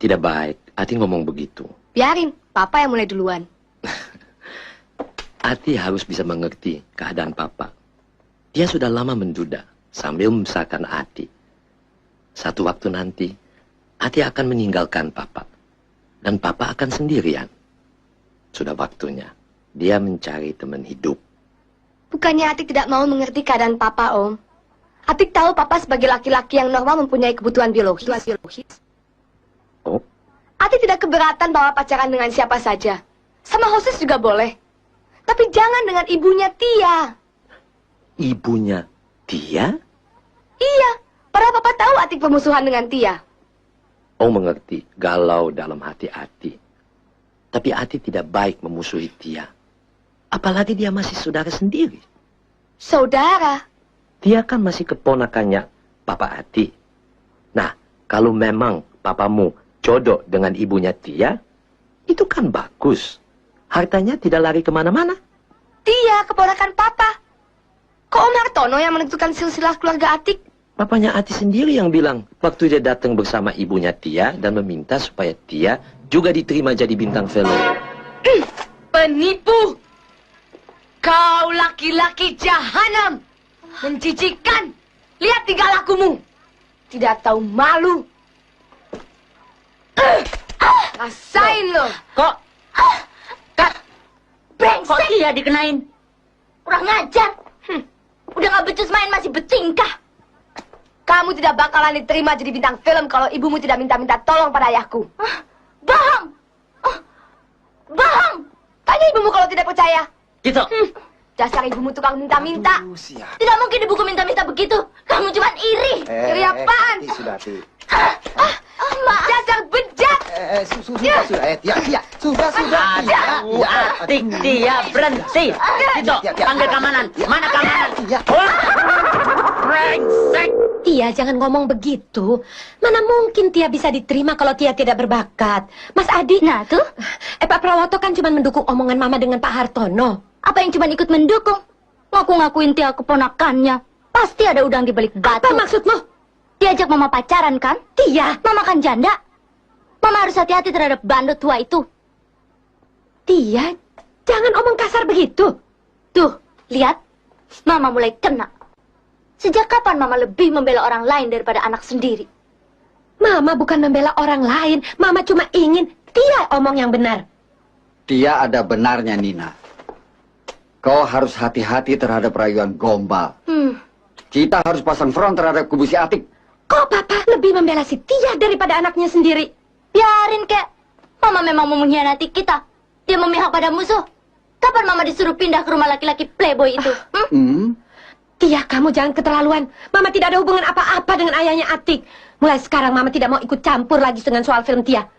Tidak baik, Ati ngomong begitu. Biarin, Papa yang mulai duluan. Ati harus bisa mengerti keadaan Papa. Dia sudah lama menduda sambil membesarkan Ati. Satu waktu nanti, Ati akan meninggalkan Papa. Dan Papa akan sendirian. Sudah waktunya dia mencari teman hidup. Bukannya Atik tidak mau mengerti keadaan Papa, Om. Atik tahu Papa sebagai laki-laki yang normal mempunyai kebutuhan biologis. Oh? Atik tidak keberatan bahwa pacaran dengan siapa saja. Sama Hosis juga boleh. Tapi jangan dengan ibunya Tia. Ibunya Tia? Iya, padahal Papa tahu Atik bermusuhan dengan Tia. Oh mengerti, galau dalam hati Ati. Tapi Ati tidak baik memusuhi Tia. Apalagi dia masih saudara sendiri. Saudara? Tia kan masih keponakannya Papa Ati. Nah, kalau memang papamu jodoh dengan ibunya Tia, itu kan bagus. Hartanya tidak lari kemana-mana. Tia, keponakan Papa. Kok Om Hartono yang menentukan silsilah keluarga Atik? Papanya Ati sendiri yang bilang waktu dia datang bersama ibunya Tia dan meminta supaya Tia juga diterima jadi bintang film. Penipu! Kau laki-laki jahanam! Menjijikan! Lihat tingkah lakumu! Tidak tahu malu! Rasain lo! Kok? Brengsek! Kok dia dikenain? Kurang ngajar. Udah gak becus main masih bertingkah. Kamu tidak bakalan diterima jadi bintang film kalau ibumu tidak minta-minta tolong pada ayahku. Bohong! Bohong! Tanya ibumu kalau tidak percaya. Gitu. Dasar ibumu tukang minta-minta. Tidak mungkin ibuku minta-minta begitu. Kamu cuma iri. Iri apaan? Sudah, Ti. Dasar bejat. Sudah, Tia. Sudah. Atik, Tia, berhenti. Gitu, panggil keamanan. Mana keamanan? Brengsek. Tia, jangan ngomong begitu. Mana mungkin Tia bisa diterima kalau Tia tidak berbakat. Mas Adi. Nah, tuh. Pak Prawoto kan cuma mendukung omongan Mama dengan Pak Hartono. Apa yang cuma ikut mendukung? Ngaku-ngakuin Tia keponakannya. Pasti ada udang di balik batu. Apa maksudmu? Diajak Mama pacaran kan? Tia. Mama kan janda. Mama harus hati-hati terhadap bandot tua itu. Tia, jangan omong kasar begitu. Tuh, lihat. Mama mulai kena. Sejak kapan Mama lebih membela orang lain daripada anak sendiri? Mama bukan membela orang lain. Mama cuma ingin Tia omong yang benar. Tia ada benarnya, Nina. Kau harus hati-hati terhadap rayuan gombal. Kita harus pasang front terhadap kubu si Atik. Kok Papa lebih membela si Tia daripada anaknya sendiri? Biarin, Kek. Mama memang mau mengkhianati kita. Dia memihak pada musuh. Kapan Mama disuruh pindah ke rumah laki-laki playboy itu? Tia, kamu jangan keterlaluan. Mama tidak ada hubungan apa-apa dengan ayahnya Atik. Mulai sekarang Mama tidak mau ikut campur lagi dengan soal film Tia.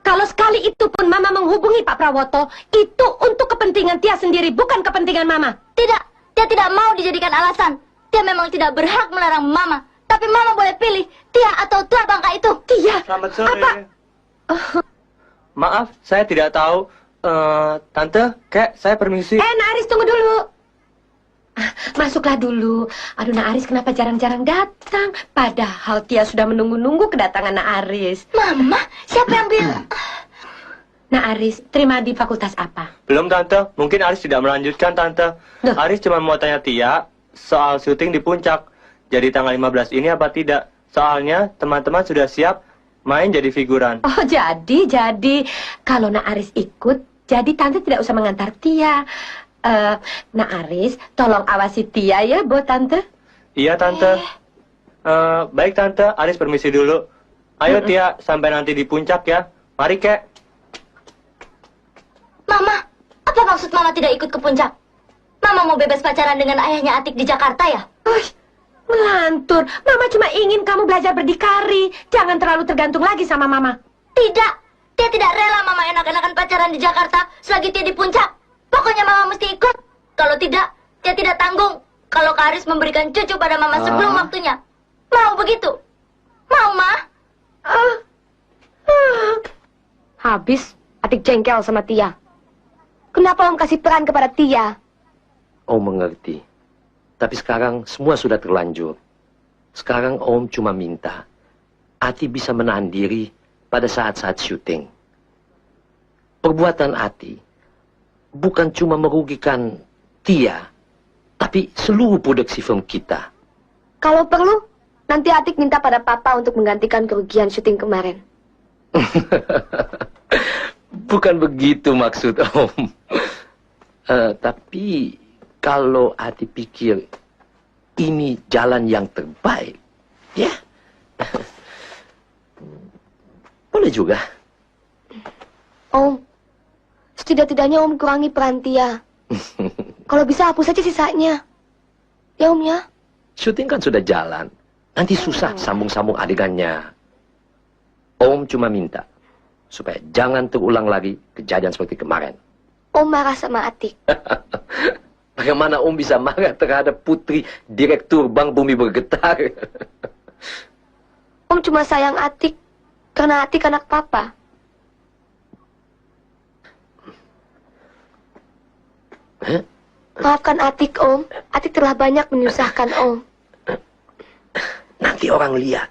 Kalau sekali itu pun Mama menghubungi Pak Prawoto, itu untuk kepentingan Tia sendiri, bukan kepentingan Mama. Tidak, Tia tidak mau dijadikan alasan. Tia memang tidak berhak melarang Mama. Tapi Mama boleh pilih Tia atau Tua Bangka itu. Tia, Selamat sore. apa? Maaf, saya tidak tahu. Tante, Kek, saya permisi. Nak Aris, tunggu dulu. Masuklah dulu. Aduh, Nak Aris kenapa jarang-jarang datang? Padahal Tia sudah menunggu-nunggu kedatangan Nak Aris. Mama, siapa yang bilang? Nak Aris, terima di fakultas apa? Belum, Tante. Mungkin Aris tidak melanjutkan, Tante. Aris cuma mau tanya Tia soal syuting di Puncak. Jadi tanggal 15 ini apa tidak? Soalnya teman-teman sudah siap main jadi figuran. Oh, jadi. Kalau Nak Aris ikut, jadi Tante tidak usah mengantar Tia. Nak Aris, tolong awasi Tia ya, buat Tante. Iya, Tante. Baik, Tante. Aris permisi dulu. Ayo, Tia, sampai nanti di Puncak ya. Mari, Kek. Mama, apa maksud Mama tidak ikut ke Puncak? Mama mau bebas pacaran dengan ayahnya Atik di Jakarta ya? Melantur. Mama cuma ingin kamu belajar berdikari. Jangan terlalu tergantung lagi sama Mama. Tidak. Tia tidak rela Mama enak-enakan pacaran di Jakarta selagi Tia di Puncak. Pokoknya Mama mesti ikut. Kalau tidak, Tia tidak tanggung. Kalau Kak Aris memberikan cucu pada Mama sebelum waktunya. Mau begitu? Mau, Ma? Habis, Atik jengkel sama Tia. Kenapa Om kasih peran kepada Tia? Om mengerti. Tapi sekarang semua sudah terlanjur. Sekarang Om cuma minta Ati bisa menahan diri pada saat-saat syuting. Perbuatan Ati bukan cuma merugikan Tia, tapi seluruh produksi film kita. Kalau perlu, nanti Atik minta pada Papa untuk menggantikan kerugian syuting kemarin. Bukan begitu maksud Om. Tapi kalau Ati pikir ini jalan yang terbaik, ya, boleh juga. Om, setidak-tidaknya Om kurangi peran Tia. Kalau bisa hapus saja sisanya. Ya Om ya. Syuting kan sudah jalan. Nanti susah sambung-sambung adegannya. Om cuma minta supaya jangan terulang lagi kejadian seperti kemarin. Om marah sama Atik. Bagaimana Om bisa marah terhadap putri direktur Bank Bumi Bergetar? Om cuma sayang Atik karena Atik anak Papa. Maafkan Atik, Om. Atik telah banyak menyusahkan Om. Nanti orang lihat.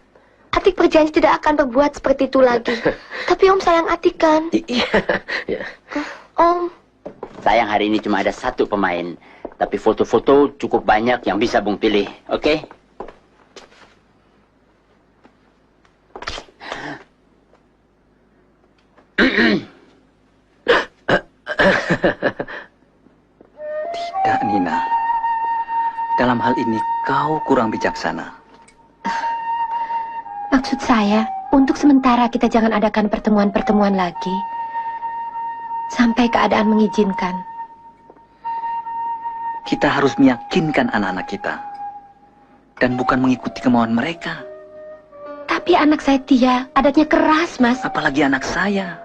Atik berjanji tidak akan berbuat seperti itu lagi. Tapi Om sayang Atik kan? Iya. Om. Sayang hari ini cuma ada satu pemain. Tapi foto-foto cukup banyak yang bisa Bung pilih. Oke? Tidak, Nina. Dalam hal ini kau kurang bijaksana. Maksud saya, untuk sementara kita jangan adakan pertemuan-pertemuan lagi. Sampai keadaan mengizinkan. Kita harus meyakinkan anak-anak kita. Dan bukan mengikuti kemauan mereka. Tapi anak saya Tia, adatnya keras, Mas. Apalagi anak saya.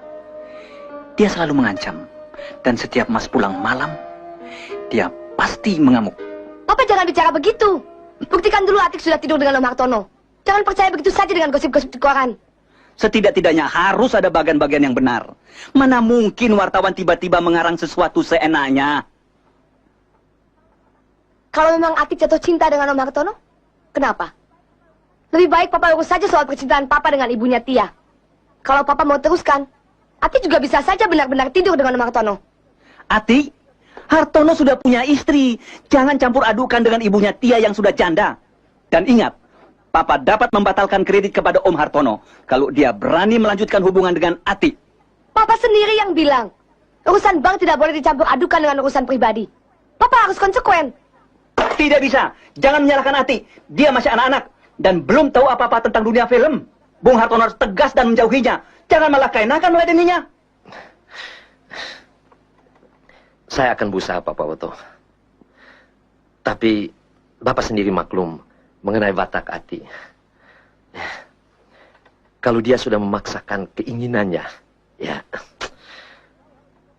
Dia selalu mengancam. Dan setiap Mas pulang malam, dia pasti mengamuk. Papa jangan bicara begitu. Buktikan dulu Atik sudah tidur dengan Om Hartono. Jangan percaya begitu saja dengan gosip-gosip di koran. Setidak-tidaknya harus ada bagian-bagian yang benar. Mana mungkin wartawan tiba-tiba mengarang sesuatu seenaknya. Kalau memang Atik jatuh cinta dengan Om Hartono, kenapa? Lebih baik Papa urus saja soal percintaan Papa dengan ibunya Tia. Kalau Papa mau teruskan, Atik juga bisa saja benar-benar tidur dengan Om Hartono. Ati, Hartono sudah punya istri. Jangan campur adukan dengan ibunya Tia yang sudah janda. Dan ingat, Papa dapat membatalkan kredit kepada Om Hartono kalau dia berani melanjutkan hubungan dengan Ati. Papa sendiri yang bilang, urusan bank tidak boleh dicampur adukan dengan urusan pribadi. Papa harus konsekuen. Tidak bisa. Jangan menyalahkan Ati. Dia masih anak-anak dan belum tahu apa-apa tentang dunia film. Bung Hartono harus tegas dan menjauhinya. Jangan malah kainakan meladeninya. Saya akan berusaha, Pak Prawoto. Tapi Bapak sendiri maklum mengenai watak Ati. Kalau dia sudah memaksakan keinginannya, ya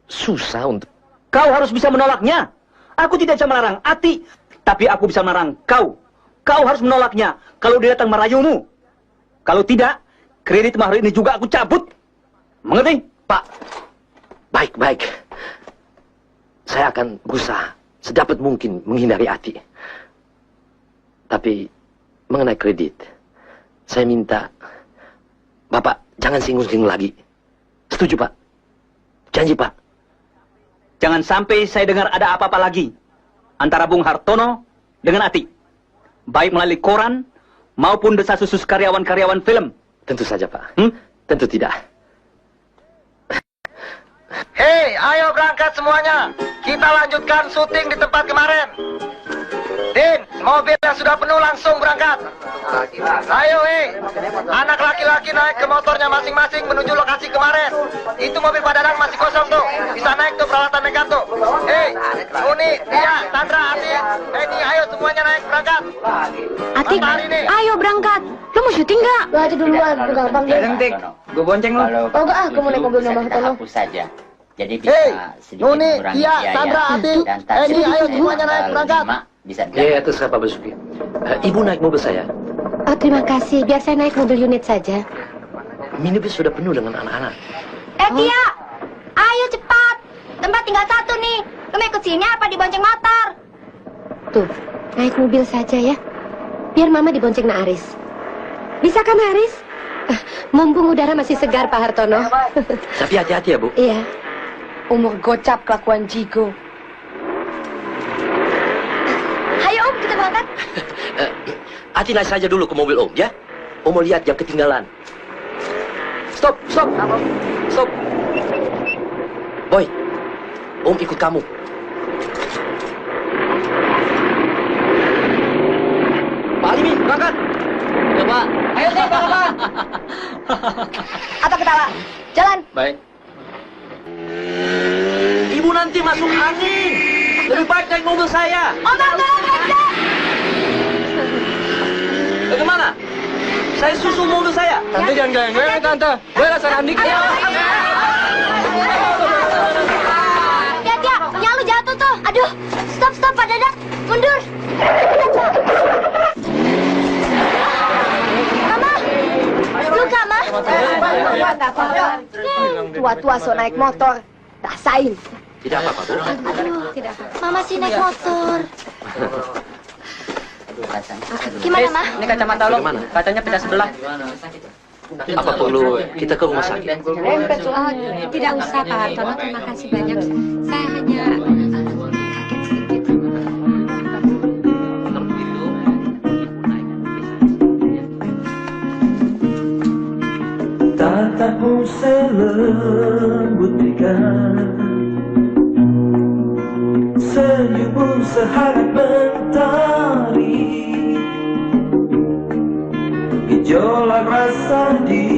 susah untuk... Kau harus bisa menolaknya. Aku tidak bisa melarang Ati, tapi aku bisa melarang kau. Kau harus menolaknya kalau dia datang merayumu. Kalau tidak, kredit mahar ini juga aku cabut. Mengerti? Pak, baik-baik. Saya akan berusaha sedapat mungkin menghindari Ati. Tapi mengenai kredit, saya minta Bapak jangan singgung-singgung lagi. Setuju, Pak? Janji, Pak? Jangan sampai saya dengar ada apa-apa lagi antara Bung Hartono dengan Ati. Baik melalui koran maupun desas-desus karyawan-karyawan film. Tentu saja, Pak. Tentu tidak. Hei, ayo berangkat semuanya. Kita lanjutkan syuting di tempat kemarin. Din, mobil yang sudah penuh langsung berangkat. Ayo, anak laki-laki naik ke motornya masing-masing menuju lokasi kemarin. Itu mobil Pak Dadang masih kosong tuh. Bisa naik tuh peralatan makeup tuh. Hei, Uni, Tia, Sandra, Ati, ini ayo semuanya naik berangkat. Atik, ayo berangkat. Lu mau syuting nggak? Lu aja duluan, gue gampang deh. Tik, gue bonceng lu. Oh enggak, gue mau naik mobilnya Bang Hartono. Hapus saja. Jadi bisa sedikit Nuni, mengurangi Tia, biaya. Sandra, Ati, Dan ini ayo semuanya naik berangkat. Bisa Ya, terserah Pak Basuki. Ibu naik mobil saya. Oh, terima kasih. Biar saya naik mobil unit saja. Minibus sudah penuh dengan anak-anak. Tia, ayo cepat. Tempat tinggal satu nih. Lu mau ikut sini apa dibonceng motor? Tuh, naik mobil saja ya. Biar Mama dibonceng Na Aris. Bisa kan Aris? Mumpung udara masih segar Pak Hartono. Tapi hati-hati ya, Bu. Iya. Umur gocap kelakuan Jigo. Ayo Om, kita berangkat. Ati naik saja dulu ke mobil Om, ya. Om mau lihat yang ketinggalan. Stop. Boy, Om ikut kamu. Pak Alimin, berangkat. Ya, Pak. Ayo deh, Pak. Atau ketawa. Jalan. Baik. Ibu nanti masuk angin. Lebih baik naik mobil saya. Bagaimana? Saya susul mobil saya. Tante jangan goyang-goyang, Tante. Gue rasa randik. Tia, nyalu jatuh tuh. Aduh, stop, Pak Dadang. Mundur. Mama, luka, Ma. Tua-tua so naik motor. Rasain. Tidak apa-apa, Bu. Mama sih naik motor. Gimana, Ma? Ini kacamata lo. Katanya pindah sebelah. Apa perlu kita ke rumah sakit? Oh, tidak usah Pak Hartono. Terima kasih banyak. Saya hanya kaget sedikit. Tatapmu selembut ikan, senyummu sehangat mentari, gejolak rasa di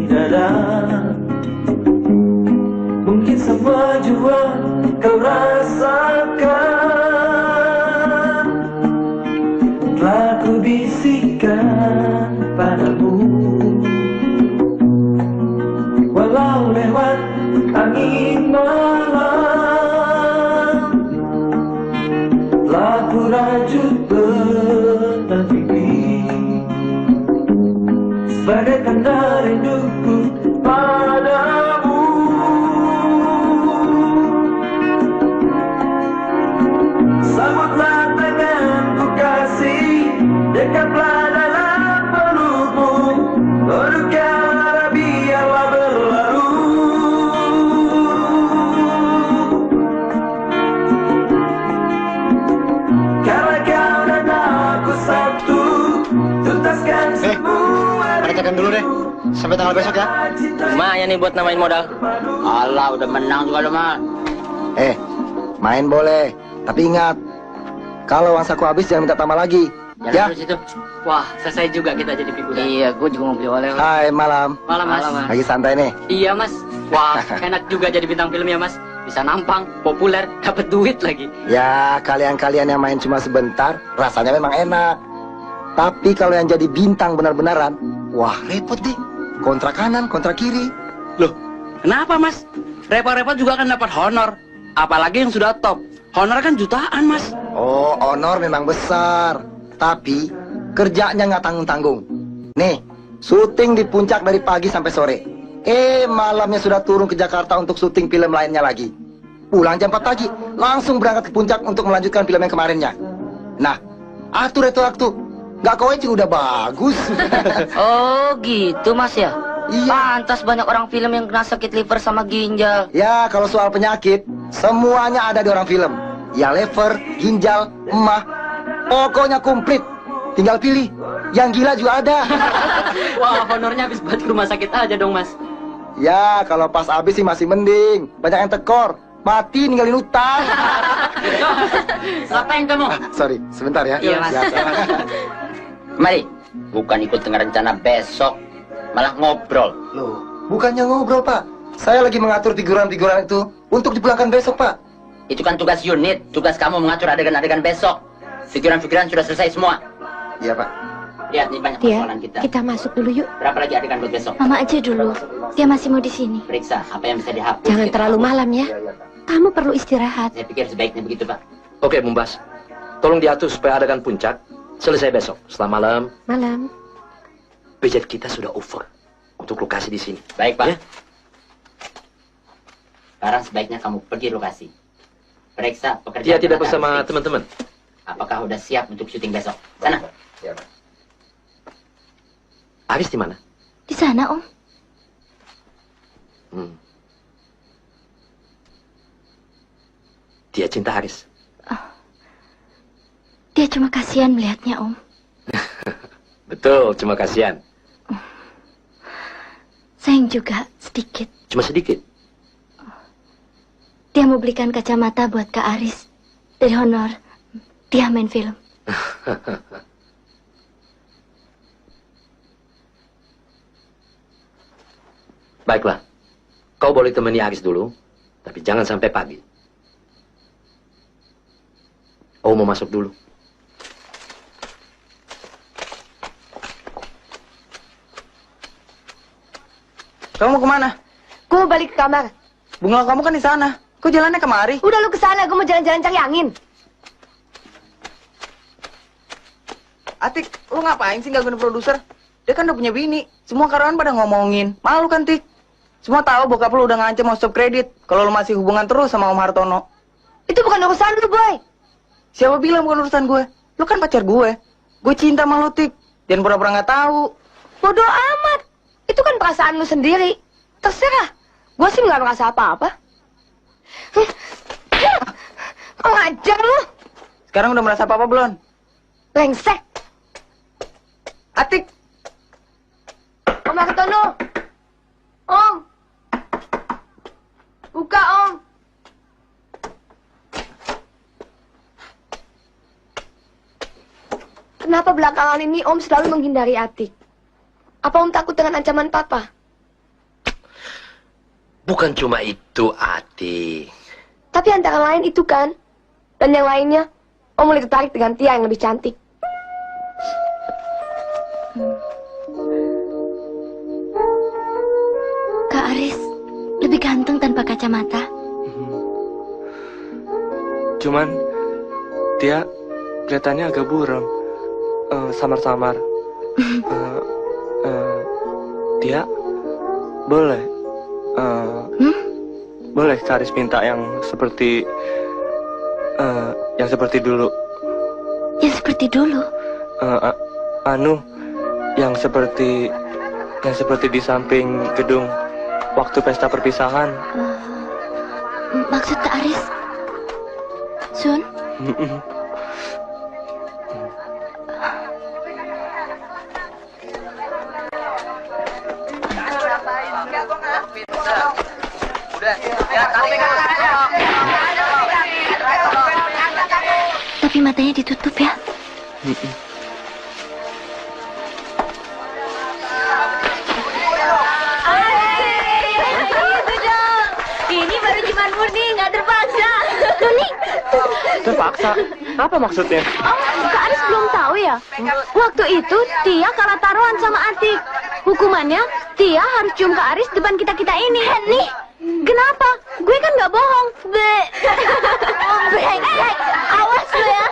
dada. Mungkin semua jua kau rasakan, telah ku bisikan padamu. Walau lewat angin malam, telah ku rajut benang pipi sebagai tanda rinduku padamu. Sambutlah tanganku kasih, dekatlah dalam pelukmu. Berukah biarlah berlalu. Karena kau dan aku satu, tuntaskan semua. Perhatikan dulu deh. Sampai tanggal besok ya. Lumayan nih buat namain modal. Alah, udah menang juga lo, Ma. Main boleh, tapi ingat, kalau uang saku habis jangan minta tambah lagi. Ya. Terus itu. Wah, selesai juga kita jadi figuran. Iya, gue juga mau beli oleh-oleh. Hai, malam. Malam, Mas. Lagi santai nih. Iya, Mas. Wah, enak juga jadi bintang film ya, Mas. bisa nampang, populer, dapat duit lagi. Ya, kalian-kalian yang main cuma sebentar, rasanya memang enak. Tapi kalau yang jadi bintang benar-benaran, wah repot deh. Kontra kanan, kontra kiri. Loh, kenapa mas? Repot-repot juga akan dapat honor. Apalagi yang sudah top. Honor kan jutaan mas. Oh, honor memang besar. Tapi kerjanya nggak tanggung-tanggung. Nih, syuting di puncak dari pagi sampai sore. Malamnya sudah turun ke Jakarta untuk syuting film lainnya lagi. Pulang jam 4 pagi, langsung berangkat ke puncak untuk melanjutkan film yang kemarinnya. Nah, atur itu waktu. Nggak kowe juga udah bagus. Oh gitu mas ya? Iya. Pantas banyak orang film yang kena sakit liver sama ginjal. Ya, kalau soal penyakit, semuanya ada di orang film. Ya liver, ginjal, emah, pokoknya komplit. Tinggal pilih. Yang gila juga ada. Wah, honornya habis buat ke rumah sakit aja dong mas. Ya, kalau pas habis sih masih mending. Banyak yang tekor. Mati ninggalin utang. Ngapain kamu? Sorry, sebentar ya. Iya, Mas. Biasa. Mari, bukan ikut dengan rencana besok, malah ngobrol. Loh, bukannya ngobrol, Pak. Saya lagi mengatur figuran-figuran itu untuk dipulangkan besok, Pak. Itu kan tugas unit, tugas kamu mengatur adegan-adegan besok. Figuran-figuran sudah selesai semua. Iya, Pak. Lihat nih banyak Tia, persoalan kita. kita masuk dulu yuk. Berapa lagi adegan buat besok? Mama aja dulu. Dia masih mau di sini. Periksa apa yang bisa dihapus. Jangan kita terlalu hapus. malam ya. Kamu perlu istirahat. Saya pikir sebaiknya begitu, Pak. Oke, Mumbas. Tolong diatur supaya adegan puncak selesai besok. Selamat malam. Malam. Budget kita sudah over untuk lokasi di sini. Baik, Pak. Ya? Sekarang sebaiknya kamu pergi lokasi. Periksa pekerjaan. Dia tidak tenaga bersama listrik. teman-teman. Apakah udah siap untuk syuting besok? Sana. Ya, Pak. Aris di mana? Di sana, Om. Dia cinta Haris. Dia cuma kasihan melihatnya, Om. Betul, cuma kasihan. Sayang juga sedikit. Cuma sedikit. Dia mau belikan kacamata buat Kak Aris. Dari honor, dia main film. Baiklah. Kau boleh temani Aris dulu, tapi jangan sampai pagi. Oh, mau masuk dulu. Kamu mau kemana? Gue mau balik ke kamar. Bunga kamu kan di sana. Kok jalannya kemari? Udah lu kesana, gue mau jalan-jalan cari angin. Atik, lu ngapain sih gangguin produser? Dia kan udah punya bini. Semua karyawan pada ngomongin. Malu kan, Tik? Semua tahu bokap lu udah ngancam mau stop kredit kalau lu masih hubungan terus sama Om Hartono. Itu bukan urusan lu, Boy. Siapa bilang bukan urusan gue? Lu kan pacar gue. Gue cinta sama lu, Tik. Jangan pura-pura nggak tahu. Bodoh amat. Itu kan perasaan lu sendiri. Terserah. Gue sih nggak merasa apa-apa. Kok ngajar lu? Sekarang udah merasa apa-apa belum? Brengsek. Atik. Om Hartono. Om. Buka, Om. Kenapa belakangan ini Om selalu menghindari Atik? Apa Om takut dengan ancaman Papa? Bukan cuma itu, Ati. Tapi antara lain itu kan. Dan yang lainnya, Om mulai tertarik dengan Tia yang lebih cantik. Kak Aris lebih ganteng tanpa kacamata. Cuman dia kelihatannya agak buram, samar-samar. Dia boleh, boleh Karis minta yang seperti dulu. Yang seperti dulu. Yang seperti di samping gedung waktu pesta perpisahan. Maksud Kak Aris? Sun? Tapi matanya ditutup ya. Ini baru cuman murni, nggak Doni. Terpaksa. Apa maksudnya? Oh, Kak Aris belum tahu ya? Waktu itu Tia kalah taruhan sama Atik. Hukumannya Tia harus cium Kak Aris depan kita-kita ini. Nih, kenapa? Gue kan nggak bohong. Brengsek, awas lu ya.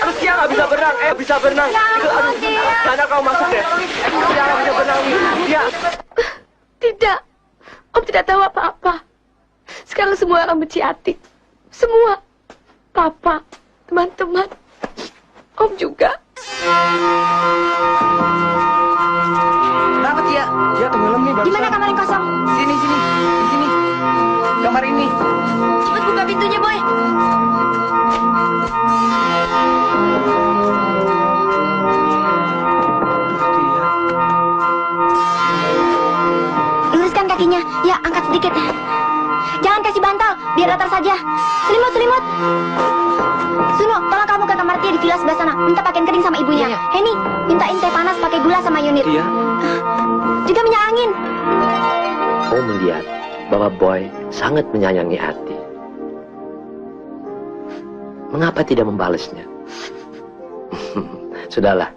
Terus dia nggak bisa berenang, bisa berenang. Aduh, sana kau masuk deh. Dia nggak bisa berenang. Dia. Tidak. Om tidak tahu apa-apa. Sekarang semua orang benci Atik. Semua. Papa, teman-teman. Om juga. Kenapa Tia? Dia tenggelam nih barusan. Gimana kamar yang kosong? Sini. Di sini. Kamar ini. Cepat buka pintunya, Boy. Luruskan kakinya. Ya, angkat sedikit. Jangan kasih bantal, biar datar saja. Selimut. Suno, tolong kamu ke kamar Tia di villa sebelah sana. Minta pakaian kering sama ibunya. Heni, mintain teh panas pakai gula sama unit. Tia. Juga minyak angin. Om melihat bahwa Boy sangat menyayangi Ati. Mengapa tidak membalasnya? Sudahlah,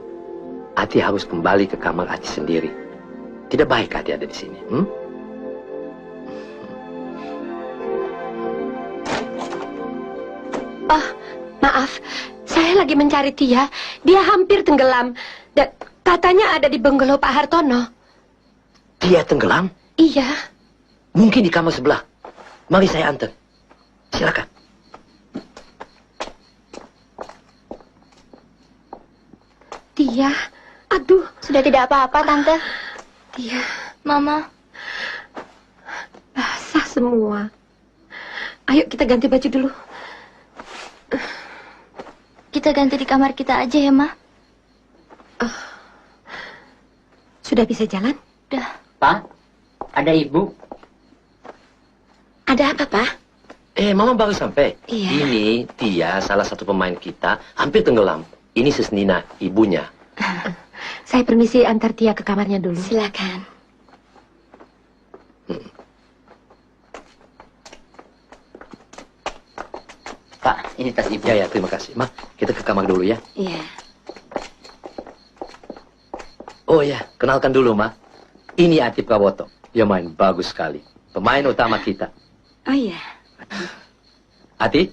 Ati harus kembali ke kamar Ati sendiri. Tidak baik Ati ada di sini. Oh, maaf. Saya lagi mencari Tia. Dia hampir tenggelam. Dan katanya ada di bengkel Pak Hartono. Dia tenggelam? Iya. Mungkin di kamar sebelah. Mari saya antar. Silakan. Tia, aduh. Sudah tidak apa-apa, Tante. Tia, Mama. basah semua. Ayo kita ganti baju dulu. Kita ganti di kamar kita aja ya, Ma. Sudah bisa jalan? Udah. Pak, ada ibu. Ada apa, Pak? Mama baru sampai. Iya. Ini Tia, salah satu pemain kita, hampir tenggelam. Ini Sis Nina, ibunya. Saya permisi antar Tia ke kamarnya dulu. Silakan. Pak, ini tas ibu. Ya, terima kasih. Ma, kita ke kamar dulu ya. Iya. Oh ya, kenalkan dulu, Ma. Ini Ati Prawoto. Dia main bagus sekali. Pemain utama kita. Oh iya. Ati,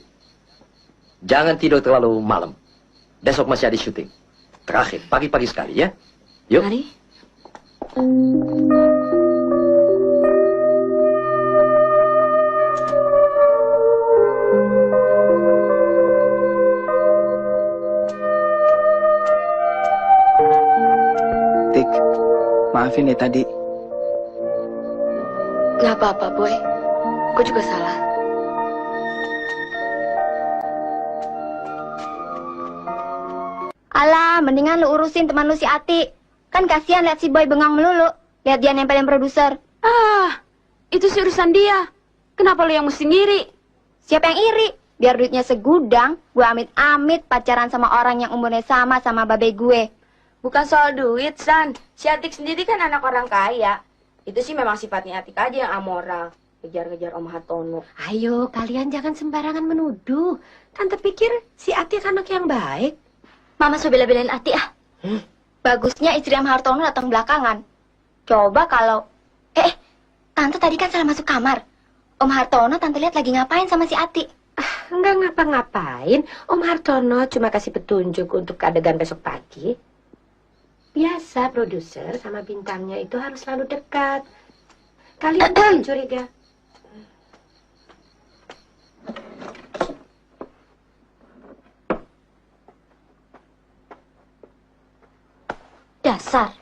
jangan tidur terlalu malam. Besok masih ada syuting. Terakhir, pagi-pagi sekali ya. Yuk. Mari. Tik, maafin ya tadi. Gak apa-apa, Boy. Gue juga salah. Alah, mendingan lu urusin teman lu si Ati. Kan kasihan lihat si Boy bengang melulu. Lihat dia nempelin produser. Ah, itu sih urusan dia. Kenapa lu yang mesti ngiri? Siapa yang iri? Biar duitnya segudang, gue amit-amit pacaran sama orang yang umurnya sama babe gue. Bukan soal duit, San. Si Atik sendiri kan anak orang kaya. Itu sih memang sifatnya Atik aja yang amoral. Kejar-kejar Om Hartono. Ayo, kalian jangan sembarangan menuduh. Tante pikir si Ati anak yang baik. Mama sudah bela-belain Ati ah. Bagusnya istri Om Hartono datang belakangan. Coba kalau... Tante tadi kan salah masuk kamar. Om Hartono tante lihat lagi ngapain sama si Ati. Enggak ngapa-ngapain. Om Hartono cuma kasih petunjuk untuk adegan besok pagi. Biasa produser sama bintangnya itu harus selalu dekat. Kalian jangan curiga. Dasar.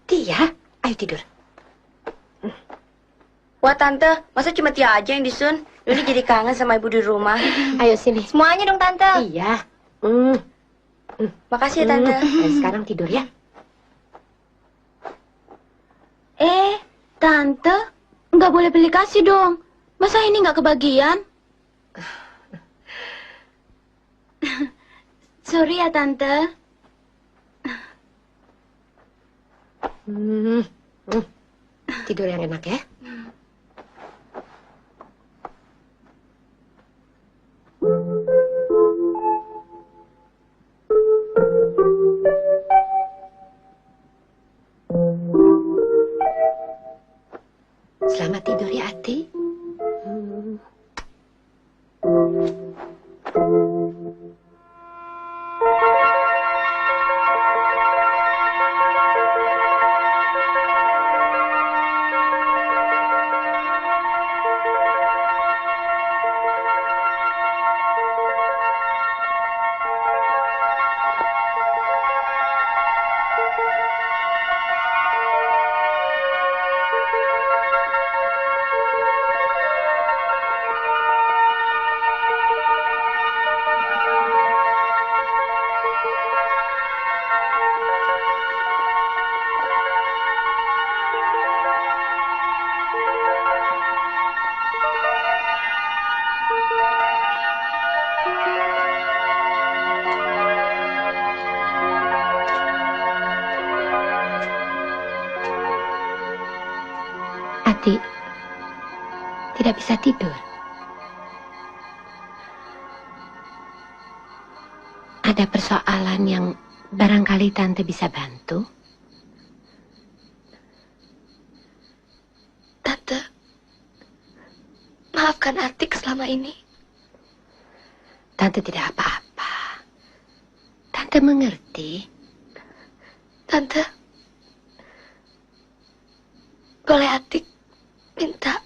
Tia, ayo tidur. Wah, Tante, masa cuma Tia aja yang disun? Doni jadi kangen sama ibu di rumah. Ayo sini. Semuanya dong, Tante. Iya. Makasih ya, Tante. Ayo sekarang tidur ya. Tante, nggak boleh beli kasih dong. Masa ini nggak kebagian? Sorry ya, Tante. Tidur yang enak ya. Selamat tidur ya, Ati. Ati, tidak bisa tidur. Ada persoalan yang barangkali Tante bisa bantu? Tante, maafkan Atik selama ini. Tante tidak apa-apa. Tante mengerti. Tante, boleh Atik minta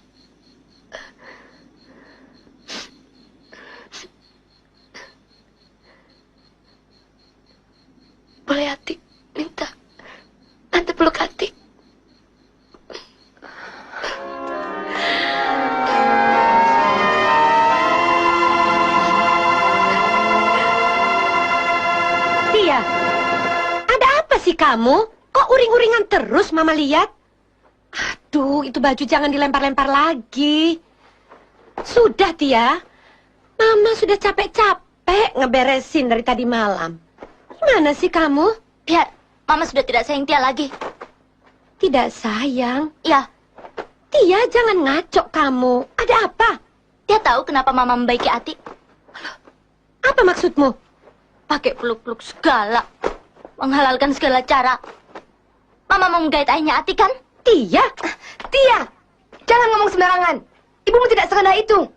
Tante peluk Atik. Tia, ada apa sih kamu? Kok uring-uringan terus Mama lihat? Aduh, itu baju jangan dilempar-lempar lagi. Sudah, Tia. Mama sudah capek-capek ngeberesin dari tadi malam. Gimana sih kamu? Biar, Mama sudah tidak sayang Tia lagi. Tidak sayang? Ya. Tia, jangan ngaco kamu. Ada apa? Tia tahu kenapa Mama membaiki Atik? Apa maksudmu? Pakai peluk-peluk segala. Menghalalkan segala cara. Mama mau menggait ayahnya Atik kan? Tia, jangan ngomong sembarangan. Ibumu tidak serendah itu.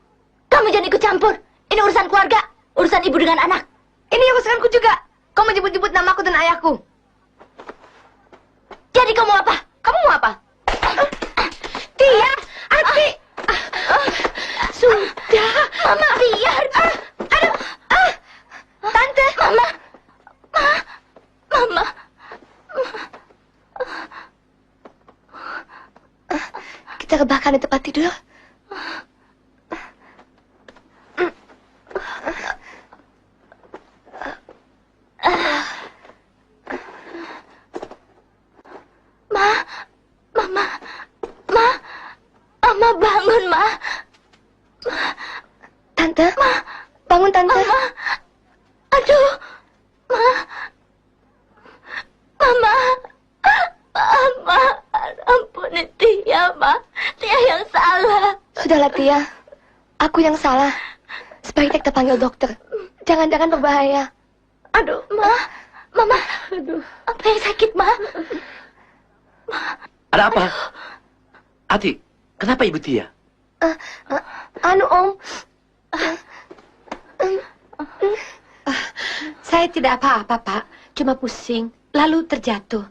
Kamu jangan ikut campur. Ini urusan keluarga, urusan ibu dengan anak. Ini urusanku juga. Kau menyebut-nyebut namaku dan ayahku. Jadi kamu apa? Kamu mau apa? Tia, Ati. Sudah. Mama, biar. Aduh. Tante. Mama. Kita rebahkan di tempat tidur. Mama bangun, Ma. Tante, bangun Tante. Mama. Aduh, Mama. Ampuni Tia, Ma. Tia yang salah. Sudahlah Tia, aku yang salah. Sebaiknya kita panggil dokter. Jangan-jangan berbahaya. Aduh, Mama. Aduh, apa yang sakit, Ma? Ada apa? Ati, kenapa Ibu Tia? Om. Saya tidak apa-apa, Pak. Cuma pusing, lalu terjatuh.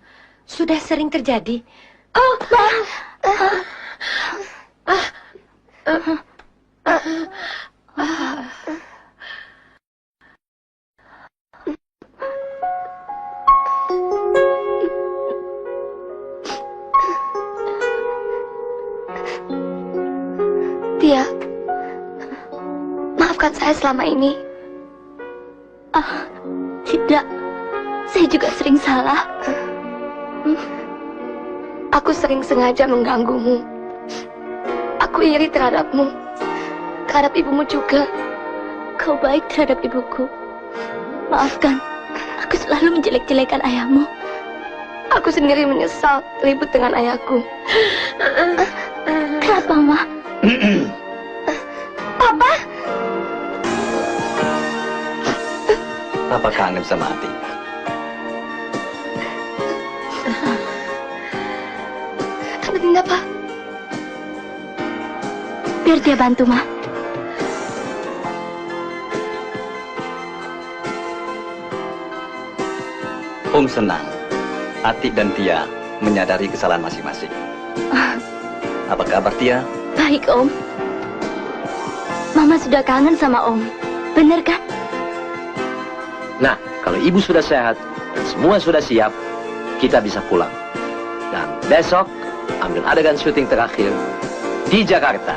Sudah sering terjadi. Oh, Tia, maafkan saya selama ini. Tidak. Saya juga sering salah. Aku sering sengaja mengganggumu. Aku iri terhadapmu. Terhadap ibumu juga. Kau baik terhadap ibuku. Maafkan, aku selalu menjelek-jelekan ayahmu. Aku sendiri menyesal ribut dengan ayahku. Kenapa, Ma? Papa? Papa kangen sama Atik. Sebentar, Pak. Biar dia bantu, Ma. Om senang Atik dan Tia menyadari kesalahan masing-masing. Apa kabar Tia? Baik, Om. Mama sudah kangen sama Om. Bener kan? Nah, kalau ibu sudah sehat dan semua sudah siap, kita bisa pulang. Dan besok ambil adegan syuting terakhir di Jakarta.